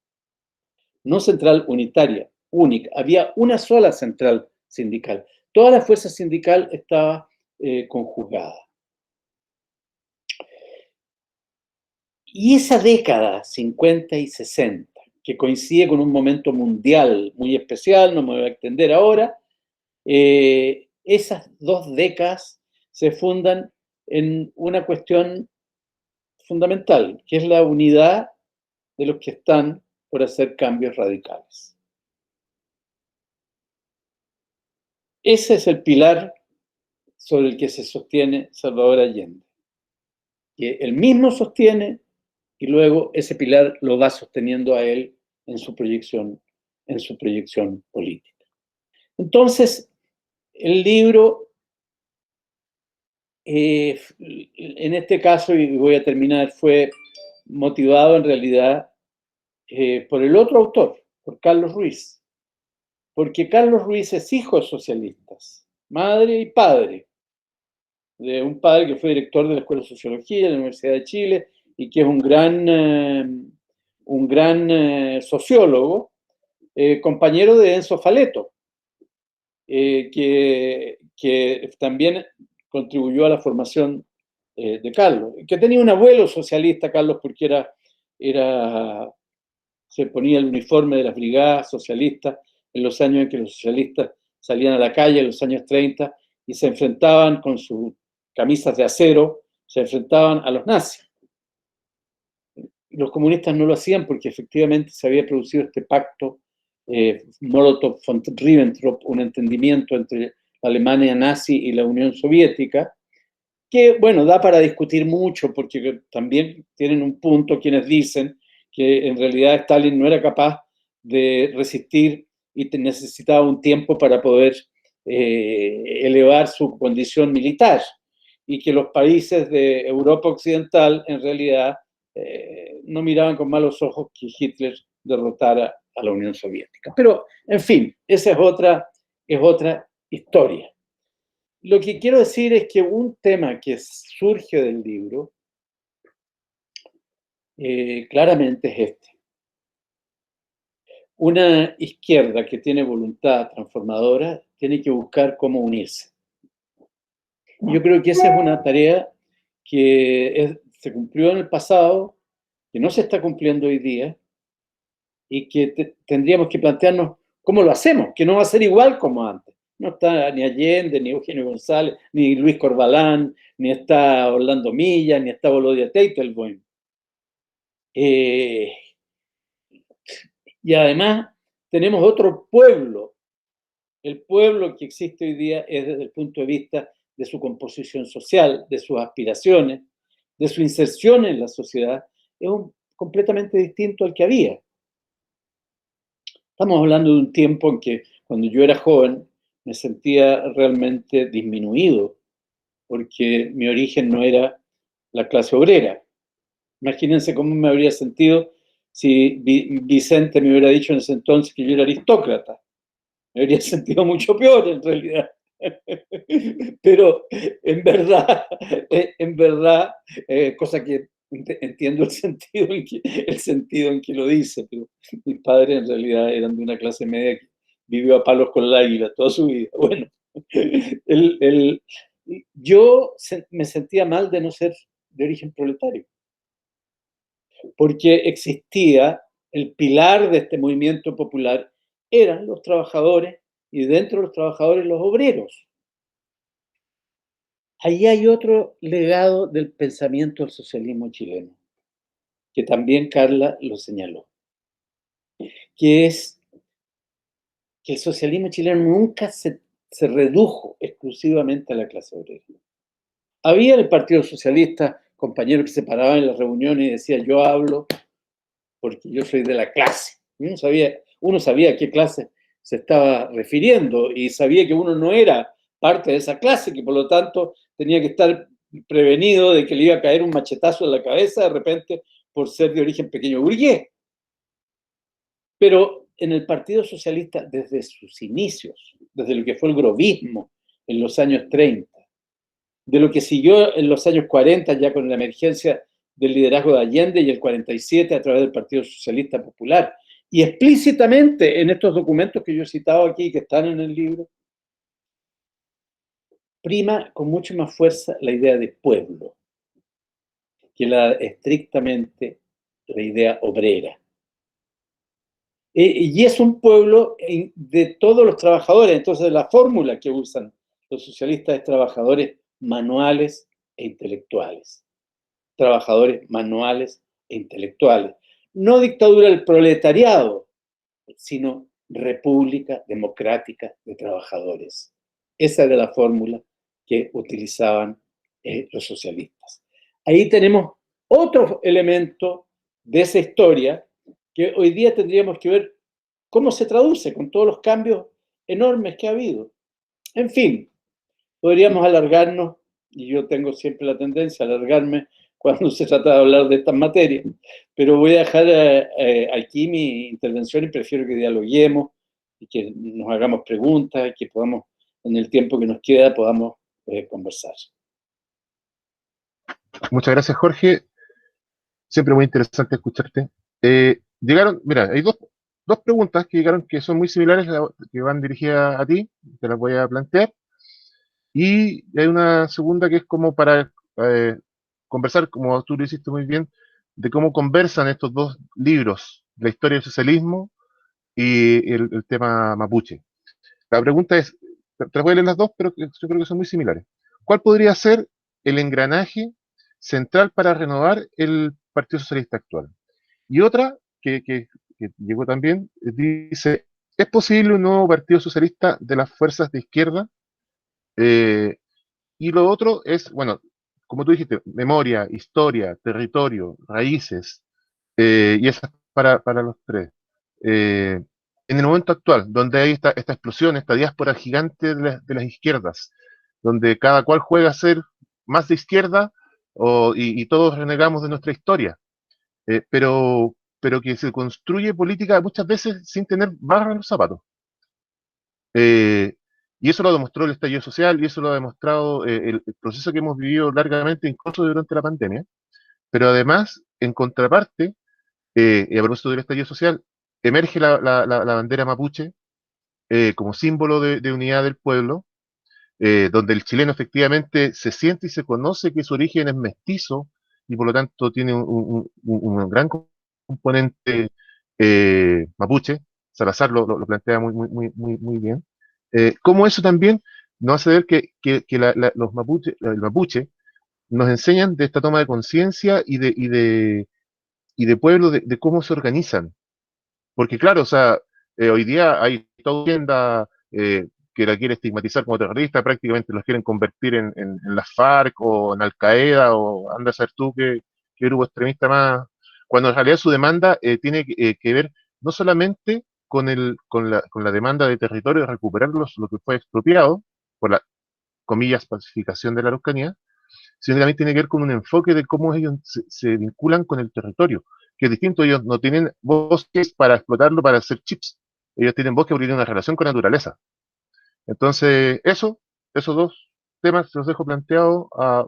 [SPEAKER 4] No central unitaria, única. Había una sola central sindical. Toda la fuerza sindical estaba conjugada. Y esa década, 50 y 60, que coincide con un momento mundial muy especial, no me voy a extender ahora, esas 2 décadas se fundan en una cuestión fundamental, que es la unidad de los que están por hacer cambios radicales. Ese es el pilar sobre el que se sostiene Salvador Allende, que él mismo sostiene y luego ese pilar lo va sosteniendo a él en su proyección política. Entonces, el libro, en este caso, y voy a terminar, fue motivado en realidad por el otro autor, por Carlos Ruiz, porque Carlos Ruiz es hijo de socialistas, madre y padre, de un padre que fue director de la Escuela de Sociología de la Universidad de Chile y que es un gran sociólogo, compañero de Enzo Faleto, que también contribuyó a la formación de Carlos, que tenía un abuelo socialista, Carlos, porque se ponía el uniforme de las brigadas socialistas en los años en que los socialistas salían a la calle, en los años 30, y se enfrentaban con sus camisas de acero, se enfrentaban a los nazis. Los comunistas no lo hacían porque efectivamente se había producido este pacto Molotov-Ribbentrop, un entendimiento entre la Alemania nazi y la Unión Soviética, que, bueno, da para discutir mucho, porque también tienen un punto quienes dicen que en realidad Stalin no era capaz de resistir y necesitaba un tiempo para poder elevar su condición militar, y que los países de Europa Occidental en realidad no miraban con malos ojos que Hitler derrotara a la Unión Soviética. Pero, en fin, esa es otra historia. Lo que quiero decir es que un tema que surge del libro claramente es este. Una izquierda que tiene voluntad transformadora tiene que buscar cómo unirse. Yo creo que esa es una tarea que se cumplió en el pasado, que no se está cumpliendo hoy día, y que tendríamos que plantearnos cómo lo hacemos, que no va a ser igual como antes. No está ni Allende, ni Eugenio González, ni Luis Corbalán, ni está Orlando Milla, ni está Volodya Teitelbaum. Y además tenemos otro pueblo. El pueblo que existe hoy día es desde el punto de vista de su composición social, de sus aspiraciones, de su inserción en la sociedad, es completamente distinto al que había. Estamos hablando de un tiempo en que cuando yo era joven me sentía realmente disminuido, porque mi origen no era la clase obrera. Imagínense cómo me habría sentido si Vicente me hubiera dicho en ese entonces que yo era aristócrata. Me habría sentido mucho peor en realidad. Pero en verdad, cosa que entiendo el sentido en que lo dice, pero mis padres en realidad eran de una clase media que vivió a palos con el águila toda su vida. Bueno, yo me sentía mal de no ser de origen proletario, porque existía el pilar de este movimiento popular, eran los trabajadores, y dentro de los trabajadores los obreros. Ahí hay otro legado del pensamiento del socialismo chileno, que también Carla lo señaló, que es que el socialismo chileno nunca se redujo exclusivamente a la clase obrera. Había en el Partido Socialista compañeros que se paraban en las reuniones y decían: yo hablo porque yo soy de la clase. Y uno sabía a qué clase se estaba refiriendo, y sabía que uno no era parte de esa clase, que por lo tanto tenía que estar prevenido de que le iba a caer un machetazo en la cabeza de repente por ser de origen pequeño burgués. Pero en el Partido Socialista, desde sus inicios, desde lo que fue el grovismo en los años 30, de lo que siguió en los años 40 ya con la emergencia del liderazgo de Allende, y el 47 a través del Partido Socialista Popular, y explícitamente en estos documentos que yo he citado aquí, que están en el libro, prima con mucho más fuerza la idea de pueblo que estrictamente la idea obrera. Y es un pueblo de todos los trabajadores. Entonces la fórmula que usan los socialistas es trabajadores manuales e intelectuales. Trabajadores manuales e intelectuales. No dictadura del proletariado, sino república democrática de trabajadores. Esa era la fórmula que utilizaban los socialistas. Ahí tenemos otro elemento de esa historia que hoy día tendríamos que ver cómo se traduce con todos los cambios enormes que ha habido. En fin, podríamos alargarnos, y yo tengo siempre la tendencia a alargarme cuando se trata de hablar de estas materias, pero voy a dejar aquí mi intervención, y prefiero que dialoguemos y que nos hagamos preguntas y que podamos, en el tiempo que nos queda, podamos conversar.
[SPEAKER 2] Muchas gracias, Jorge. Siempre muy interesante escucharte. Mira, hay dos dos preguntas que llegaron que son muy similares, que van dirigidas a ti, te las voy a plantear. Y hay una segunda que es como para conversar, como tú lo hiciste muy bien, de cómo conversan estos dos libros, la historia del socialismo y el tema mapuche. La pregunta es, te las voy a leer las dos, pero yo creo que son muy similares. ¿Cuál podría ser el engranaje central para renovar el Partido Socialista actual? Y otra, que llegó también, dice, ¿es posible un nuevo Partido Socialista de las fuerzas de izquierda? Eh, y lo otro es, bueno, como tú dijiste, memoria, historia, territorio, raíces, y eso es para los tres. Eh, en el momento actual, donde hay esta explosión, esta diáspora gigante de las izquierdas, donde cada cual juega a ser más de izquierda y todos renegamos de nuestra historia, eh, pero, pero que se construye política muchas veces sin tener barra en los zapatos. Eh, y eso lo demostró el estallido social y eso lo ha demostrado el proceso que hemos vivido largamente, incluso durante la pandemia. Pero además, en contraparte, y a propósito del estallido social, emerge la bandera mapuche como símbolo de unidad del pueblo, donde el chileno efectivamente se siente y se conoce que su origen es mestizo y por lo tanto tiene un gran componente mapuche. Salazar lo plantea muy bien. Cómo eso también nos hace ver que los mapuche, el mapuche nos enseñan de esta toma de conciencia y de pueblo, de cómo se organizan. Porque claro, o sea, hoy día hay toda tienda que la quiere estigmatizar como terrorista, prácticamente los quieren convertir en las FARC o en Al Qaeda o anda a ser tú qué grupo extremista más, cuando en realidad su demanda tiene que ver no solamente con la demanda de territorio, de recuperar lo que fue expropiado por la, comillas, pacificación de la Araucanía, sino que también tiene que ver con un enfoque de cómo ellos se vinculan con el territorio, que es distinto. Ellos no tienen bosques para explotarlo, para hacer chips. Ellos tienen bosques porque tienen una relación con la naturaleza. Entonces, esos dos temas los dejo planteados a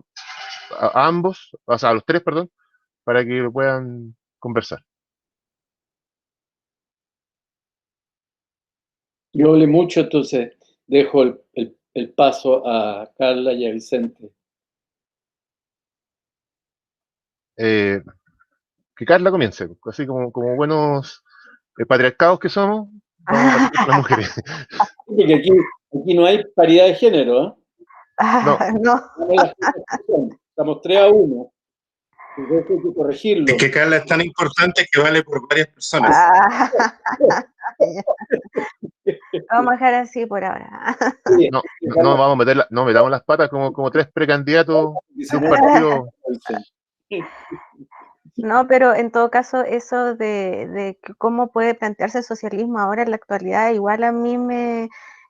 [SPEAKER 2] ambos, o sea, a los tres, perdón, para que puedan conversar.
[SPEAKER 4] Yo hablé mucho, entonces dejo el paso a Carla y a Vicente.
[SPEAKER 2] Que Carla comience, así como buenos patriarcados que somos, vamos a partir con las mujeres.
[SPEAKER 4] Porque aquí no hay paridad de género, ¿eh?
[SPEAKER 2] No,
[SPEAKER 3] No.
[SPEAKER 4] Estamos 3-1. Entonces hay que corregirlo.
[SPEAKER 1] Es que Carla es tan importante que vale por varias personas.
[SPEAKER 3] Vamos a dejar así por ahora.
[SPEAKER 2] no vamos a meter no metamos las patas como tres precandidatos de un partido.
[SPEAKER 3] No, pero en todo caso, eso de cómo puede plantearse el socialismo ahora en la actualidad, igual a mí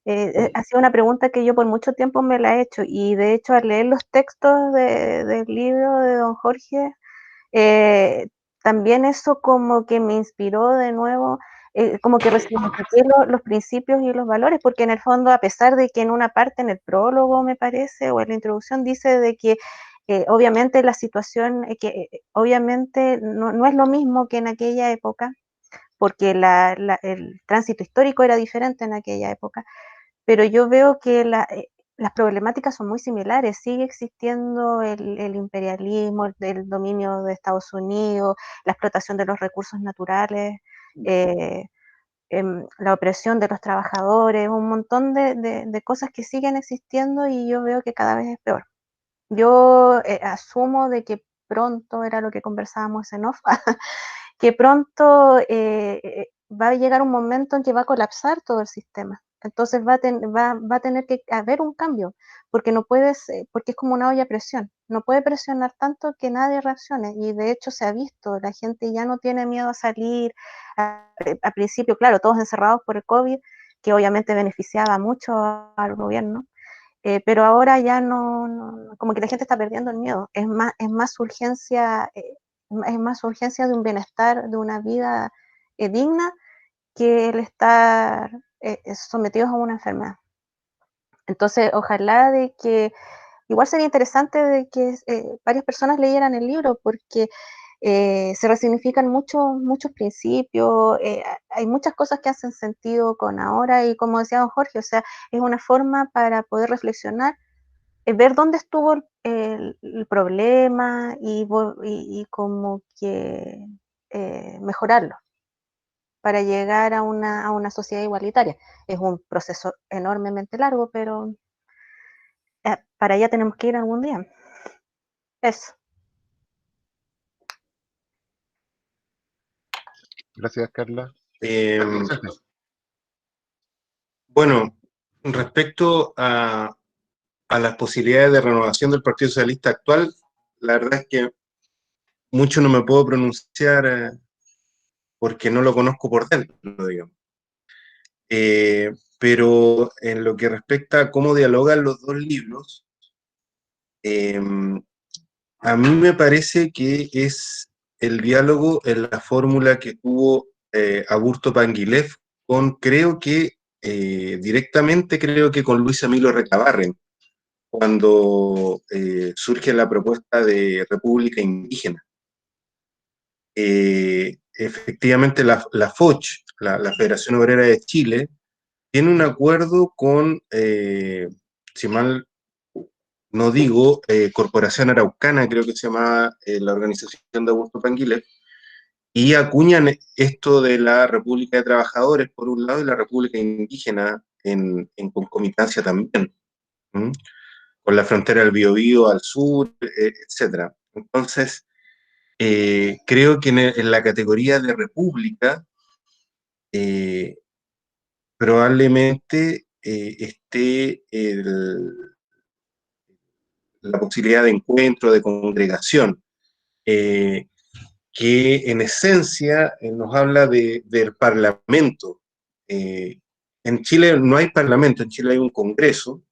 [SPEAKER 3] ha sido una pregunta que yo por mucho tiempo me la he hecho, y de hecho al leer los textos del libro de don Jorge, también eso como que me inspiró de nuevo, como que resignifiqué los principios y los valores, porque en el fondo, a pesar de que en una parte, en el prólogo me parece, o en la introducción, dice de que obviamente la situación, obviamente no es lo mismo que en aquella época, porque el tránsito histórico era diferente en aquella época, pero yo veo que las problemáticas son muy similares. Sigue existiendo el imperialismo, el dominio de Estados Unidos, la explotación de los recursos naturales, la opresión de los trabajadores, un montón de cosas que siguen existiendo, y yo veo que cada vez es peor. Yo asumo de que pronto, era lo que conversábamos en off, que pronto va a llegar un momento en que va a colapsar todo el sistema. Entonces va a tener que haber un cambio, porque no puedes, porque es como una olla a presión. No puede presionar tanto que nadie reaccione, y de hecho se ha visto, la gente ya no tiene miedo a salir. A principio, claro, todos encerrados por el COVID, que obviamente beneficiaba mucho al gobierno, pero ahora ya como que la gente está perdiendo el miedo. Es más urgencia de un bienestar, de una vida digna, que el estar sometidos a una enfermedad. Entonces, ojalá de que, igual sería interesante de que varias personas leyeran el libro, porque Se resignifican muchos principios, hay muchas cosas que hacen sentido con ahora y como decía don Jorge, o sea, es una forma para poder reflexionar, ver dónde estuvo el problema y como que mejorarlo para llegar a una sociedad igualitaria. Es un proceso enormemente largo, pero para allá tenemos que ir algún día. Eso.
[SPEAKER 2] Gracias, Carla.
[SPEAKER 1] Bueno, respecto a las posibilidades de renovación del Partido Socialista actual, la verdad es que mucho no me puedo pronunciar porque no lo conozco por dentro, digamos. Pero en lo que respecta a cómo dialogan los dos libros, a mí me parece que es el diálogo en la fórmula que tuvo Augusto Panguilef con, directamente creo que con Luis Emilio Recabarren, cuando surge la propuesta de República Indígena. Efectivamente, la FOCH, la Federación Obrera de Chile, tiene un acuerdo con, si mal no digo, Corporación Araucana, creo que se llama la organización de Augusto Panguilef, y acuñan esto de la República de Trabajadores, por un lado, y la República Indígena en concomitancia también, ¿m? Con la frontera del Biobío al sur, etc. Entonces, creo que en la categoría de república, probablemente esté la posibilidad de encuentro, de congregación, que en esencia nos habla del parlamento. En Chile no hay parlamento, en Chile hay un congreso,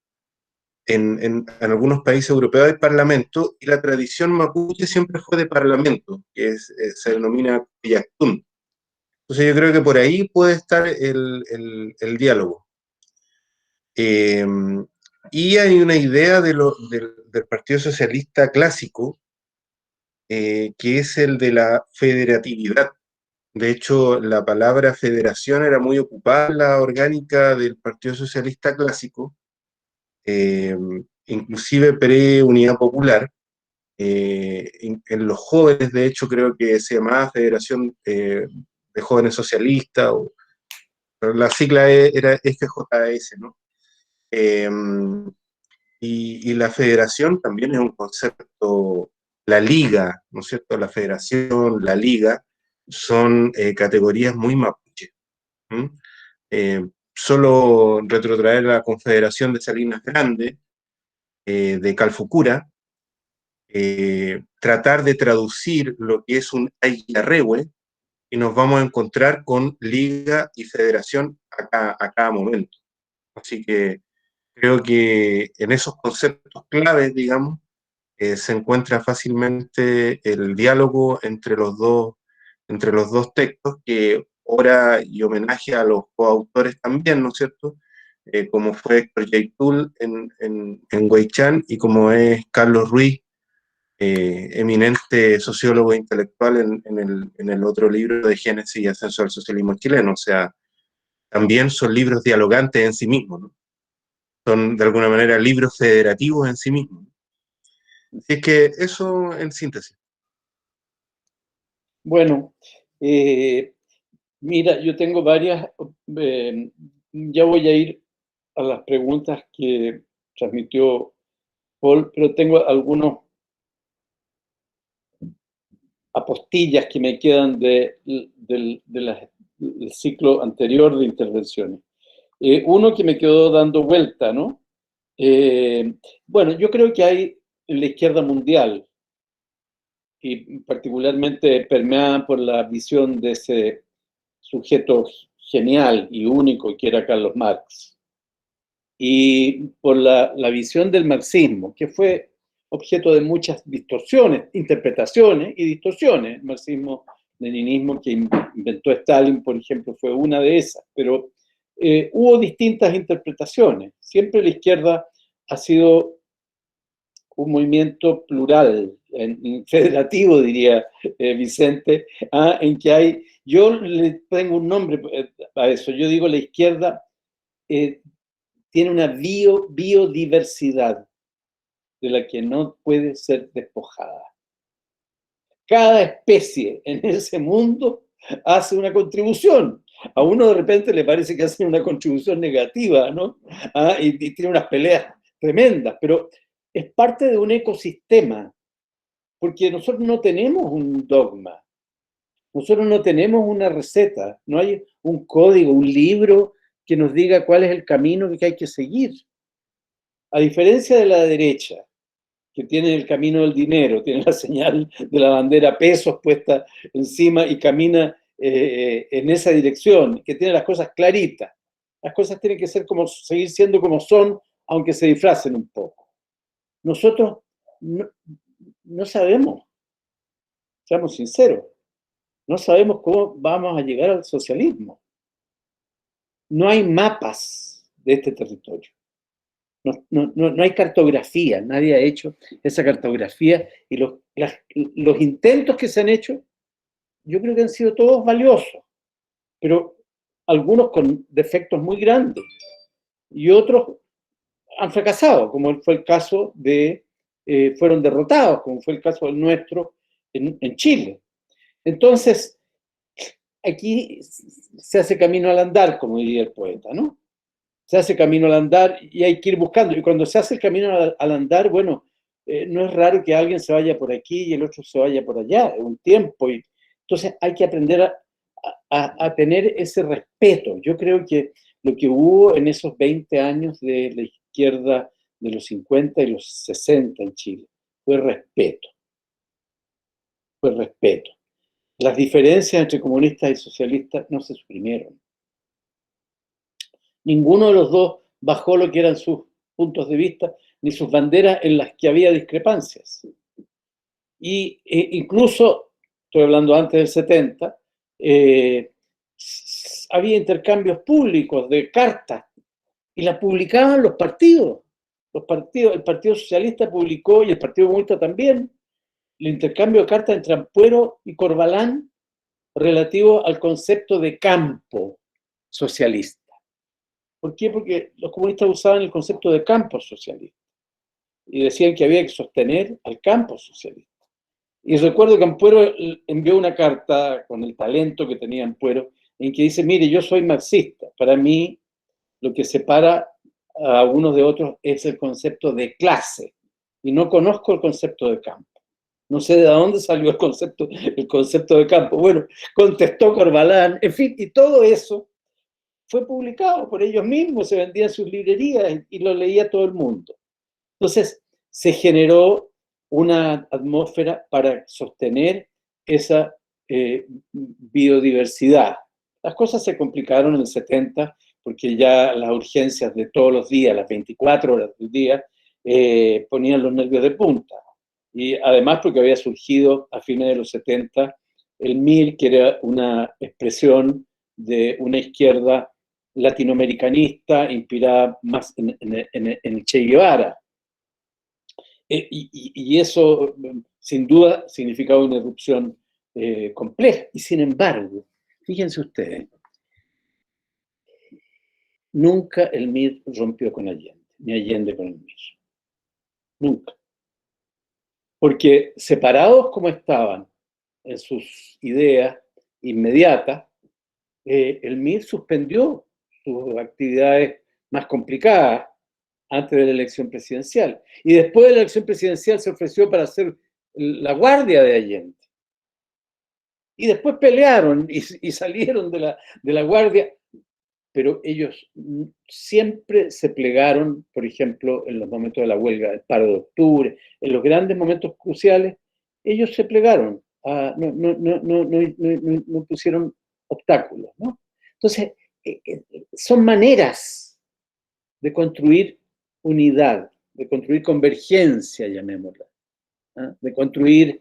[SPEAKER 1] en algunos países europeos hay parlamento, y la tradición mapuche siempre fue de parlamento, que se denomina Yactún. Entonces yo creo que por ahí puede estar el diálogo. Y hay una idea del Partido Socialista clásico, que es el de la federatividad. De hecho, la palabra federación era muy ocupada en la orgánica del Partido Socialista clásico, inclusive pre-Unidad Popular. En los jóvenes, de hecho, creo que se llamaba Federación de Jóvenes Socialistas, la sigla era FJS, ¿no? Eh, y la federación también es un concepto, la liga, ¿no es cierto? La federación, la liga, son categorías muy mapuche. Solo retrotraer la Confederación de Salinas Grande, de Calfucura, tratar de traducir lo que es un Ayllarrehue, y nos vamos a encontrar con liga y federación a cada momento. Así que creo que en esos conceptos claves, digamos, se encuentra fácilmente el diálogo entre los dos textos, que ora y homenaje a los coautores también, ¿no es cierto? Como fue Héctor Yaitul en Huaychán, y como es Carlos Ruiz, eminente sociólogo intelectual en el otro libro de Génesis y Ascenso al Socialismo Chileno. O sea, también son libros dialogantes en sí mismos, ¿no? Son de alguna manera libros federativos en sí mismos. Así es que eso en síntesis.
[SPEAKER 4] Bueno, mira, yo tengo varias, ya voy a ir a las preguntas que transmitió Paul, pero tengo algunos apostillas que me quedan del ciclo anterior de intervenciones. Uno que me quedó dando vuelta, ¿no? Bueno, yo creo que hay en la izquierda mundial, y particularmente permeada por la visión de ese sujeto genial y único que era Carlos Marx, y por la visión del marxismo, que fue objeto de muchas distorsiones, interpretaciones y distorsiones. El marxismo-leninismo que inventó Stalin, por ejemplo, fue una de esas, pero hubo distintas interpretaciones. Siempre la izquierda ha sido un movimiento plural, federativo, diría Vicente, en que hay, yo le tengo un nombre a eso, yo digo la izquierda tiene una biodiversidad de la que no puede ser despojada. Cada especie en ese mundo hace una contribución. A uno de repente le parece que hace una contribución negativa, ¿no? Y tiene unas peleas tremendas, pero es parte de un ecosistema, porque nosotros no tenemos un dogma, nosotros no tenemos una receta, no hay un código, un libro que nos diga cuál es el camino que hay que seguir. A diferencia de la derecha, que tiene el camino del dinero, tiene la señal de la bandera pesos puesta encima y camina en esa dirección, que tiene las cosas claritas. Las cosas tienen que ser seguir siendo como son, aunque se disfracen un poco. Nosotros no sabemos, seamos sinceros, no sabemos cómo vamos a llegar al socialismo. No hay mapas de este territorio. No hay cartografía, nadie ha hecho esa cartografía y los intentos que se han hecho, yo creo que han sido todos valiosos, pero algunos con defectos muy grandes y otros han fracasado, como fue el caso fueron derrotados, como fue el caso del nuestro en Chile. Entonces, aquí se hace camino al andar, como diría el poeta, ¿no? Se hace camino al andar y hay que ir buscando. Y cuando se hace el camino al andar, bueno, no es raro que alguien se vaya por aquí y el otro se vaya por allá, es un tiempo. Y entonces hay que aprender a tener ese respeto. Yo creo que lo que hubo en esos 20 años de la izquierda de los 50 y los 60 en Chile fue respeto. Fue respeto. Las diferencias entre comunistas y socialistas no se suprimieron. Ninguno de los dos bajó lo que eran sus puntos de vista, ni sus banderas en las que había discrepancias. Y incluso, estoy hablando antes del 70, había intercambios públicos de cartas, y las publicaban los partidos. El Partido Socialista publicó, y el Partido Comunista también, el intercambio de cartas entre Ampuero y Corbalán relativo al concepto de campo socialista. ¿Por qué? Porque los comunistas usaban el concepto de campo socialista y decían que había que sostener al campo socialista. Y recuerdo que Ampuero envió una carta con el talento que tenía Ampuero en que dice, mire, yo soy marxista, para mí lo que separa a unos de otros es el concepto de clase y no conozco el concepto de campo. No sé de dónde salió el concepto de campo. Bueno, contestó Corbalán, en fin, y todo eso fue publicado por ellos mismos, se vendía en sus librerías y lo leía todo el mundo. Entonces, se generó una atmósfera para sostener esa biodiversidad. Las cosas se complicaron en el 70 porque ya las urgencias de todos los días, las 24 horas del día, ponían los nervios de punta. Y además porque había surgido a fines de los 70 el MIR, que era una expresión de una izquierda latinoamericanista inspirada más en el Che Guevara. Y eso, sin duda, significaba una irrupción compleja. Y sin embargo, fíjense ustedes, nunca el MIR rompió con Allende, ni Allende con el MIR. Nunca. Porque separados como estaban en sus ideas inmediatas, el MIR suspendió sus actividades más complicadas antes de la elección presidencial. Y después de la elección presidencial se ofreció para hacer la guardia de Allende. Y después pelearon y salieron de la guardia, pero ellos siempre se plegaron, por ejemplo, en los momentos de la huelga, el paro de octubre, en los grandes momentos cruciales, ellos se plegaron, no pusieron obstáculos, ¿no? Entonces, son maneras de construir unidad, de construir convergencia, llamémosla, ¿eh? De construir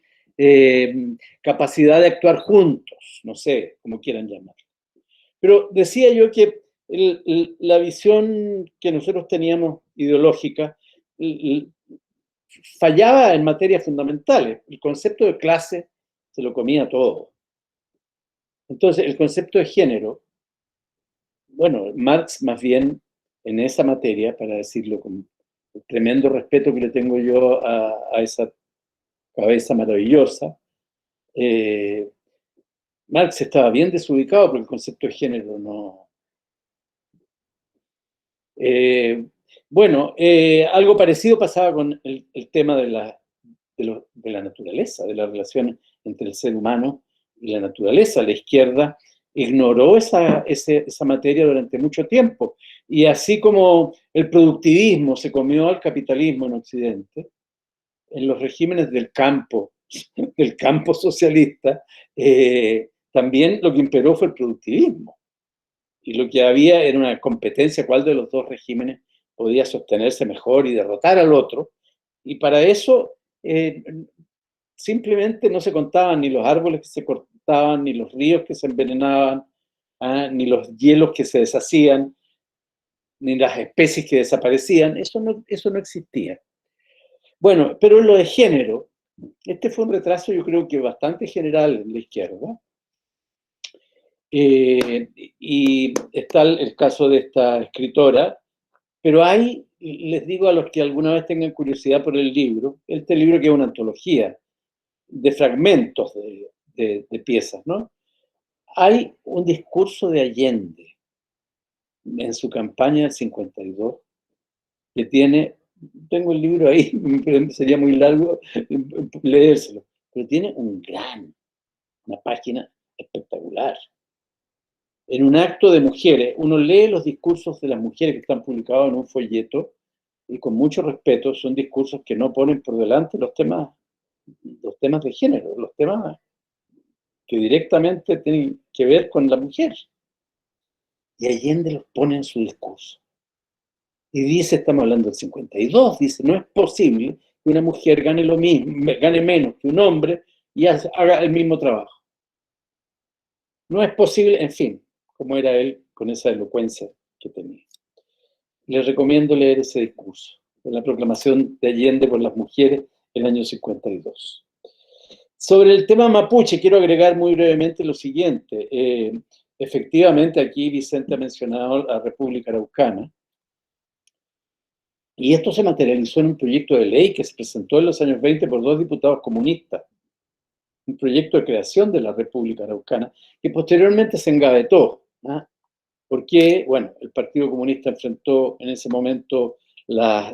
[SPEAKER 4] capacidad de actuar juntos, no sé, como quieran llamarlo. Pero decía yo que la visión que nosotros teníamos ideológica fallaba en materias fundamentales. El concepto de clase se lo comía todo. Entonces, el concepto de género, bueno, Marx más bien en esa materia, para decirlo con el tremendo respeto que le tengo yo a esa cabeza maravillosa, Marx estaba bien desubicado porque el concepto de género no... algo parecido pasaba con el tema de la naturaleza, de la relación entre el ser humano y la naturaleza. La izquierda ignoró esa materia durante mucho tiempo. Y así como el productivismo se comió al capitalismo en Occidente, en los regímenes del campo socialista, también lo que imperó fue el productivismo. Y lo que había era una competencia, cuál de los dos regímenes podía sostenerse mejor y derrotar al otro. Y para eso simplemente no se contaban ni los árboles que se cortaban, ni los ríos que se envenenaban, ni los hielos que se deshacían, ni las especies que desaparecían. Eso no existía. Bueno, pero en lo de género, este fue un retraso yo creo que bastante general en la izquierda. Y está el caso de esta escritora, pero hay, les digo a los que alguna vez tengan curiosidad por el libro, este libro que es una antología de fragmentos de piezas, ¿no? Hay un discurso de Allende en su campaña del 52 que tengo el libro ahí, pero sería muy largo leérselo, pero tiene una página espectacular. En un acto de mujeres, uno lee los discursos de las mujeres que están publicados en un folleto y con mucho respeto son discursos que no ponen por delante los temas de género, los temas que directamente tienen que ver con la mujer. Y Allende los pone en su discurso. Y dice, estamos hablando del 52, dice, no es posible que una mujer gane lo mismo, gane menos que un hombre y haga el mismo trabajo. No es posible, en fin, como era él con esa elocuencia que tenía. Les recomiendo leer ese discurso, de la proclamación de Allende por las mujeres en el año 52. Sobre el tema mapuche, quiero agregar muy brevemente lo siguiente. Efectivamente, aquí Vicente ha mencionado la República Araucana, y esto se materializó en un proyecto de ley que se presentó en los años 20 por 2 diputados comunistas, un proyecto de creación de la República Araucana, que posteriormente se engavetó, ¿no? Porque, bueno, el Partido Comunista enfrentó en ese momento la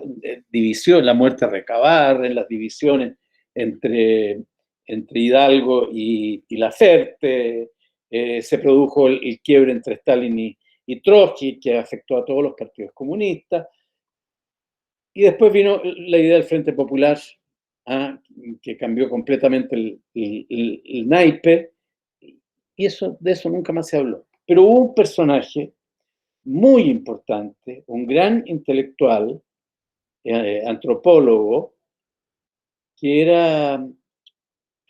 [SPEAKER 4] división, la muerte de Recabarren, las divisiones entre Hidalgo y Laferte, se produjo el quiebre entre Stalin y Trotsky, que afectó a todos los partidos comunistas, y después vino la idea del Frente Popular, que cambió completamente el naipe, y de eso nunca más se habló. Pero hubo un personaje muy importante, un gran intelectual, antropólogo, que era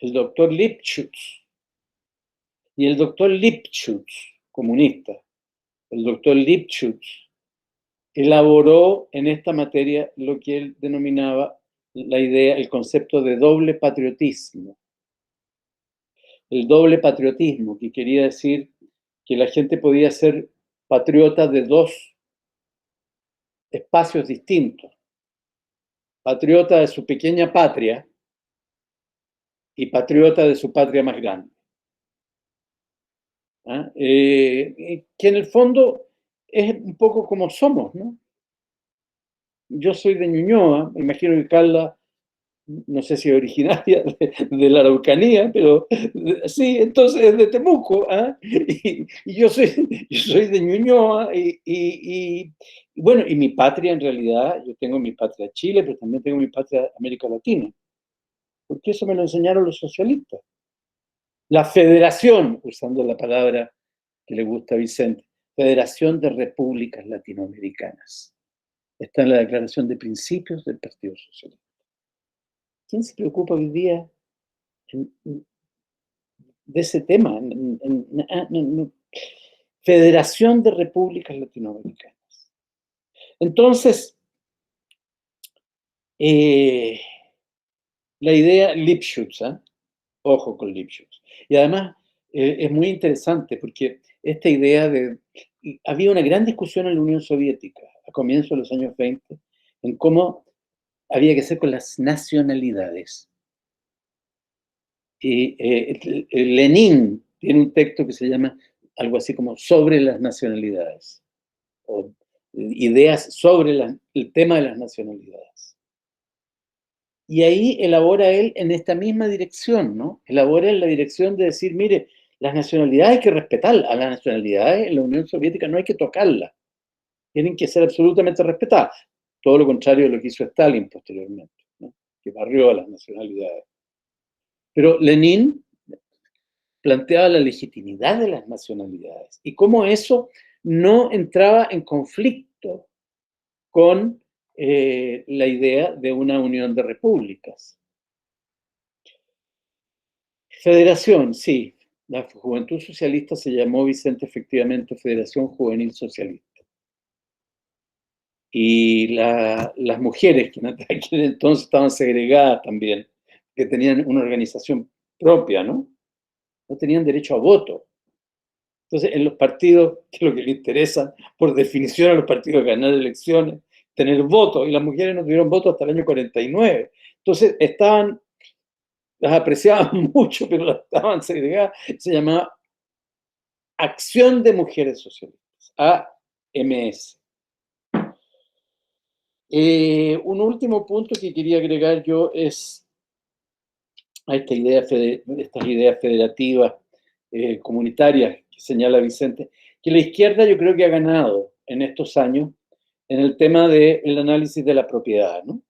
[SPEAKER 4] el doctor Lipschutz. Y el doctor Lipschutz, comunista, el doctor Lipschutz, elaboró en esta materia lo que él denominaba la idea, el concepto de doble patriotismo. El doble patriotismo, que quería decir que la gente podía ser patriota de dos espacios distintos. Patriota de su pequeña patria y patriota de su patria más grande. Que en el fondo es un poco como somos, ¿no? Yo soy de Ñuñoa, me imagino que Carla, no sé si es originaria de la Araucanía, pero sí, entonces es de Temuco, y yo soy de Ñuñoa, y bueno, y mi patria en realidad, yo tengo mi patria Chile, pero también tengo mi patria América Latina, porque eso me lo enseñaron los socialistas. La federación, usando la palabra que le gusta a Vicente, Federación de Repúblicas Latinoamericanas. Está en la Declaración de Principios del Partido Socialista. ¿Quién se preocupa hoy día de ese tema? Federación de Repúblicas Latinoamericanas. Entonces, la idea Lipschutz, ¿eh? Ojo con Lipschutz. Y además es muy interesante porque esta idea de... Había una gran discusión en la Unión Soviética a comienzos de los años 20 en cómo había que hacer con las nacionalidades. Y Lenin tiene un texto que se llama algo así como sobre las nacionalidades, o ideas sobre el tema de las nacionalidades. Y ahí elabora él en esta misma dirección, ¿no? Elabora en la dirección de decir, mire, las nacionalidades hay que respetarlas, a las nacionalidades en la Unión Soviética no hay que tocarlas, tienen que ser absolutamente respetadas. Todo lo contrario de lo que hizo Stalin posteriormente, ¿no? Que barrió a las nacionalidades. Pero Lenin planteaba la legitimidad de las nacionalidades y cómo eso no entraba en conflicto con la idea de una unión de repúblicas. Federación, sí. La Juventud Socialista se llamó, Vicente, efectivamente Federación Juvenil Socialista. Y las mujeres, que en aquel entonces estaban segregadas también, que tenían una organización propia, ¿no? No tenían derecho a voto. Entonces, en los partidos, que es lo que le interesa, por definición a los partidos ganar elecciones, tener votos, y las mujeres no tuvieron votos hasta el año 49. Entonces, las apreciaban mucho, pero las estaban segregadas. Se llamaba Acción de Mujeres Socialistas, AMS. Un último punto que quería agregar yo es a estas ideas federativas, comunitarias que señala Vicente, que la izquierda yo creo que ha ganado en estos años en el tema del análisis de la propiedad, ¿no?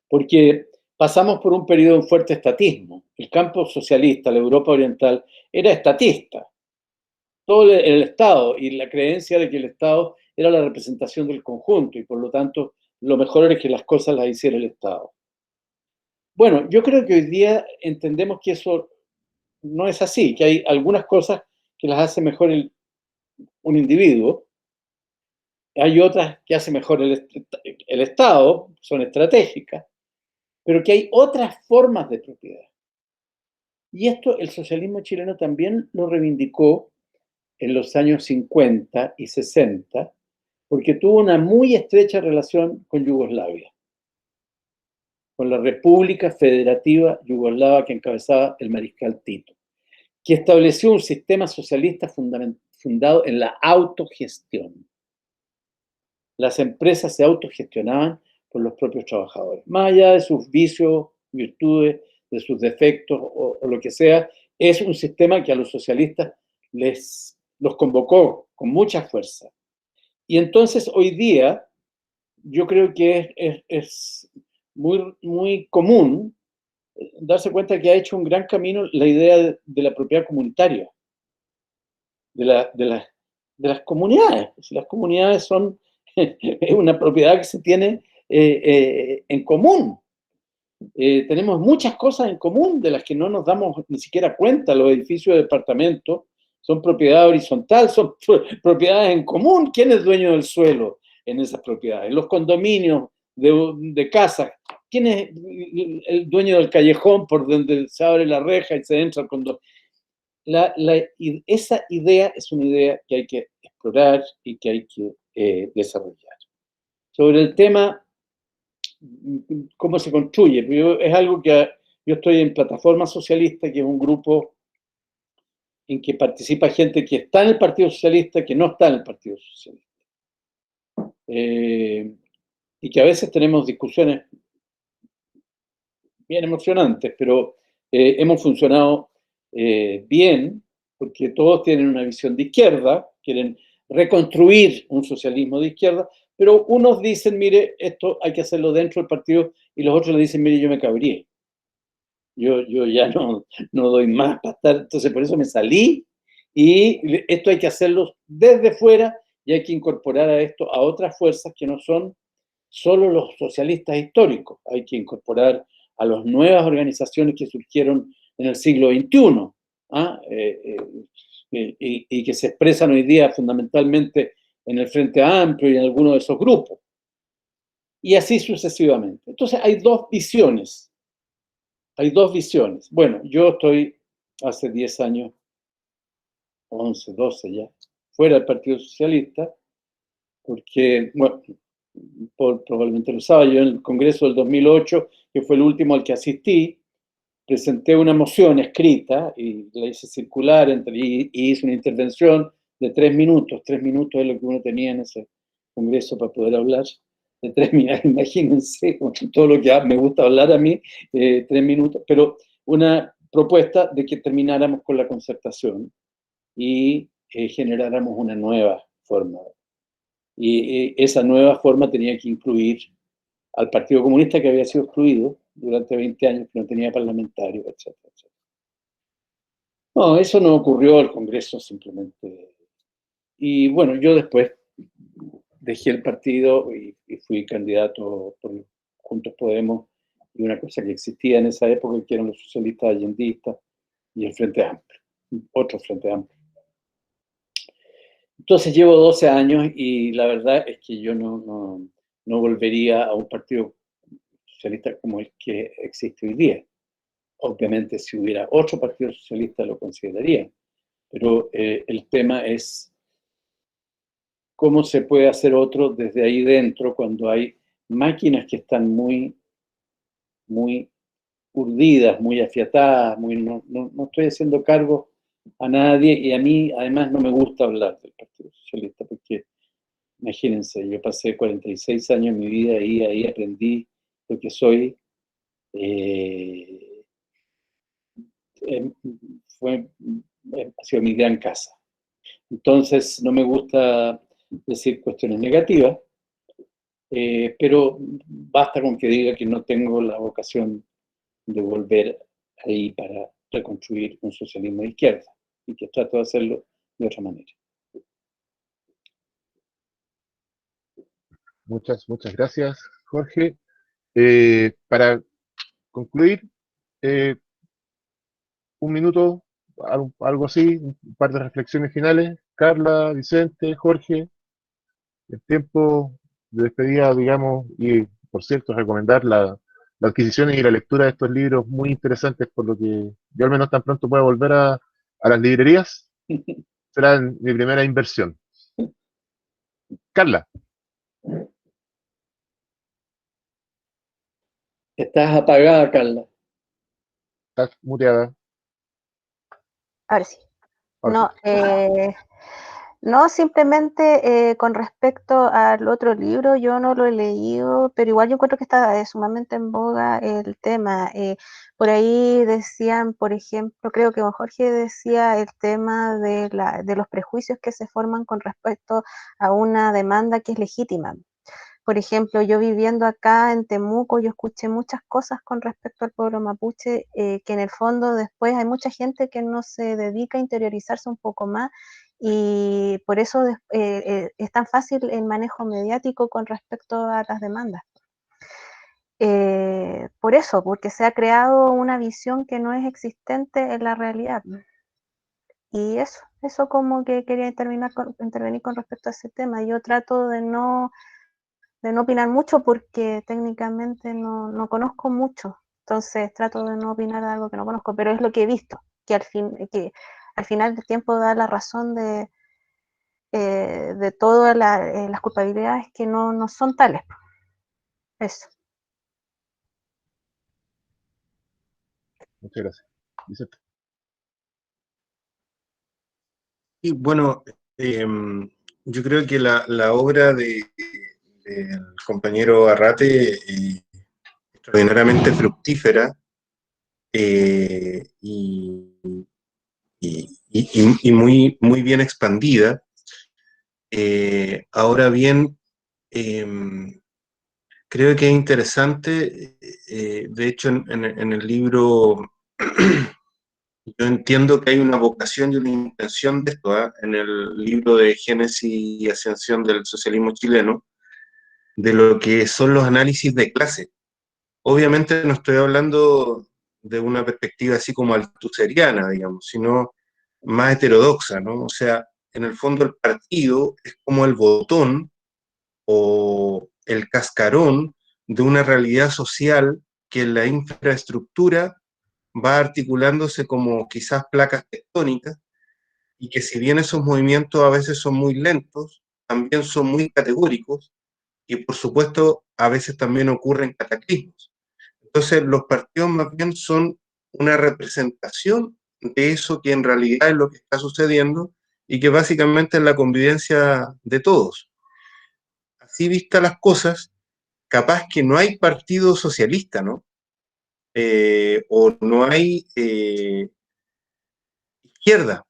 [SPEAKER 4] Porque pasamos por un periodo de fuerte estatismo. El campo socialista, la Europa oriental, era estatista. Todo el Estado y la creencia de que el Estado era la representación del conjunto y por lo tanto lo mejor era que las cosas las hiciera el Estado. Bueno, yo creo que hoy día entendemos que eso no es así, que hay algunas cosas que las hace mejor un individuo, hay otras que hace mejor el Estado, son estratégicas, pero que hay otras formas de propiedad. Y esto el socialismo chileno también lo reivindicó en los años 50 y 60, porque tuvo una muy estrecha relación con Yugoslavia, con la República Federativa Yugoslava que encabezaba el mariscal Tito, que estableció un sistema socialista fundado en la autogestión. Las empresas se autogestionaban por los propios trabajadores. Más allá de sus vicios, virtudes, de sus defectos o lo que sea, es un sistema que a los socialistas los convocó con mucha fuerza. Y entonces hoy día yo creo que es muy, muy común darse cuenta que ha hecho un gran camino la idea de la propiedad comunitaria, de las comunidades. Las comunidades son una propiedad que se tiene en común. Tenemos muchas cosas en común de las que no nos damos ni siquiera cuenta. Los edificios de departamentos son propiedad horizontal, son propiedades en común. ¿Quién es dueño del suelo en esas propiedades? Los condominios de casas. ¿Quién es el dueño del callejón por donde se abre la reja y se entra al condominio? Esa idea es una idea que hay que explorar y que hay que desarrollar. Sobre el tema, cómo se construye, es algo que yo estoy en Plataforma Socialista, que es un grupo en que participa gente que está en el Partido Socialista, que no está en el Partido Socialista. Y que a veces tenemos discusiones bien emocionantes, pero hemos funcionado bien, porque todos tienen una visión de izquierda, quieren reconstruir un socialismo de izquierda, pero unos dicen, mire, esto hay que hacerlo dentro del partido, y los otros le dicen, mire, yo me cabría. Yo ya no doy más para estar, entonces por eso me salí, y esto hay que hacerlo desde fuera, y hay que incorporar a esto a otras fuerzas que no son solo los socialistas históricos, hay que incorporar a las nuevas organizaciones que surgieron en el siglo XXI, y que se expresan hoy día fundamentalmente en el Frente Amplio y en algunos de esos grupos. y así sucesivamente. Entonces hay dos visiones. Hay dos visiones. Bueno, yo estoy hace 10 años, 11, 12 ya, fuera del Partido Socialista, porque, bueno, probablemente lo sabe, yo en el Congreso del 2008, que fue el último al que asistí, presenté una moción escrita y la hice circular y hice una intervención de 3 minutos. 3 minutos es lo que uno tenía en ese Congreso para poder hablar. De 3 minutos, imagínense, con todo lo que me gusta hablar a mí, 3 minutos, pero una propuesta de que termináramos con la concertación y generáramos una nueva forma. Y esa nueva forma tenía que incluir al Partido Comunista, que había sido excluido durante 20 años, que no tenía parlamentario, etcétera, etcétera. No, eso no ocurrió, el Congreso simplemente. Y bueno, yo después dejé el partido y fui candidato por Juntos Podemos, y una cosa que existía en esa época, que eran los socialistas allendistas y el Frente Amplio, otro Frente Amplio. Entonces llevo 12 años y la verdad es que yo no volvería a un partido socialista como el que existe hoy día. Obviamente, si hubiera otro partido socialista lo consideraría, pero el tema es cómo se puede hacer otro desde ahí dentro cuando hay máquinas que están muy urdidas, muy afiatadas, no estoy haciendo cargo a nadie, y a mí además no me gusta hablar del Partido Socialista porque, imagínense, yo pasé 46 años de mi vida ahí aprendí lo que soy. Ha sido mi gran casa. Entonces, no me gusta decir cuestiones negativas, pero basta con que diga que no tengo la vocación de volver ahí para reconstruir un socialismo de izquierda, y que trato de hacerlo de otra manera.
[SPEAKER 2] Muchas gracias, Jorge. Para concluir, un minuto, algo así, un par de reflexiones finales. Carla, Vicente, Jorge, el tiempo de despedida, digamos, y por cierto, recomendar la adquisición y la lectura de estos libros muy interesantes, por lo que yo al menos tan pronto pueda volver a las librerías, será mi primera inversión. Carla,
[SPEAKER 4] Estás apagada, Carla.
[SPEAKER 2] estás muteada.
[SPEAKER 3] Ahora sí.
[SPEAKER 2] Ahora sí.
[SPEAKER 3] No, simplemente con respecto al otro libro, yo no lo he leído, pero igual yo encuentro que está sumamente en boga el tema. Por ahí decían, por ejemplo, creo que don Jorge decía el tema de los prejuicios que se forman con respecto a una demanda que es legítima. Por ejemplo, yo viviendo acá en Temuco, yo escuché muchas cosas con respecto al pueblo mapuche, que en el fondo después hay mucha gente que no se dedica a interiorizarse un poco más, y por eso es tan fácil el manejo mediático con respecto a las demandas. Por eso, porque se ha creado una visión que no es existente en la realidad. Y eso como que quería intervenir con respecto a ese tema. Yo trato de no opinar mucho porque técnicamente no conozco mucho, entonces trato de no opinar de algo que no conozco, pero es lo que he visto, que al final del tiempo da la razón de todas las culpabilidades que no son tales. Eso.
[SPEAKER 2] Muchas gracias. Vicente.
[SPEAKER 1] Y bueno, yo creo que la obra del compañero Arrate extraordinariamente fructífera, y muy bien expandida. Ahora bien, creo que es interesante, de hecho en el libro yo entiendo que hay una vocación y una intención de esto, ¿eh? En el libro de Génesis y Ascensión del socialismo chileno, de lo que son los análisis de clase. Obviamente no estoy hablando de una perspectiva así como altuseriana, digamos, sino más heterodoxa, ¿no? O sea, en el fondo el partido es como el botón o el cascarón de una realidad social que en la infraestructura va articulándose como quizás placas tectónicas, y que si bien esos movimientos a veces son muy lentos, también son muy categóricos, y por supuesto a veces también ocurren cataclismos. Entonces los partidos más bien son una representación de eso que en realidad es lo que está sucediendo y que básicamente es la convivencia de todos. Así vistas las cosas, capaz que no hay partido socialista, ¿no? O no hay izquierda.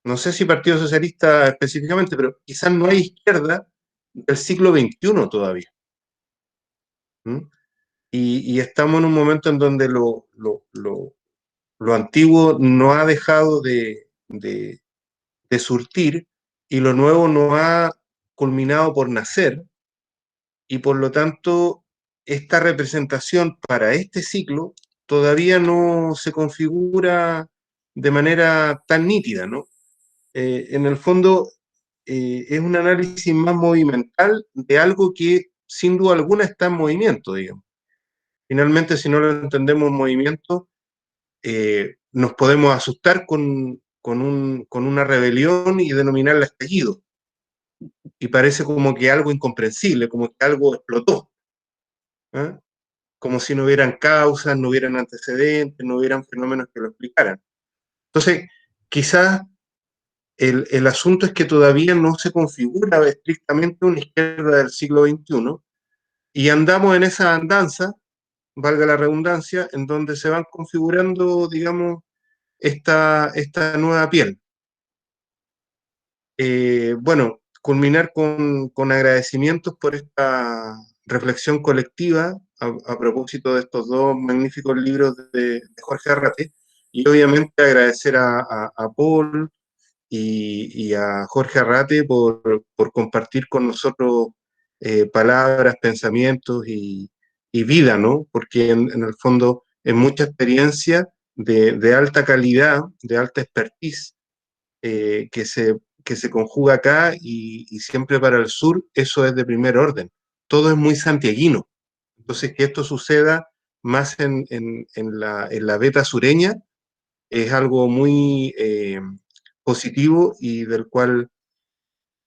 [SPEAKER 1] No sé si partido socialista específicamente, pero quizás no hay izquierda del siglo XXI todavía. ¿Mm? Y estamos en un momento en donde lo antiguo no ha dejado de surtir y lo nuevo no ha culminado por nacer, y por lo tanto esta representación para este ciclo todavía no se configura de manera tan nítida, ¿no? En el fondo es un análisis más movimental de algo que sin duda alguna está en movimiento, digamos. Finalmente, si no lo entendemos en movimiento, nos podemos asustar con una rebelión y denominarla estallido. Y parece como que algo incomprensible, como que algo explotó. ¿Eh? Como si no hubieran causas, no hubieran antecedentes, no hubieran fenómenos que lo explicaran. Entonces, quizás el asunto es que todavía no se configura estrictamente una izquierda del siglo XXI y andamos en esa andanza, valga la redundancia, en donde se van configurando, digamos, esta nueva piel. Bueno, culminar con agradecimientos por esta reflexión colectiva a propósito de estos dos magníficos libros de Jorge Arrate, y obviamente agradecer a Paul y a Jorge Arrate por compartir con nosotros palabras, pensamientos y vida, ¿no? Porque en el fondo es mucha experiencia de alta calidad, de alta expertise, que se conjuga acá, y siempre para el sur eso es de primer orden. Todo es muy santiaguino. Entonces, que esto suceda más en la beta sureña es algo muy positivo y del cual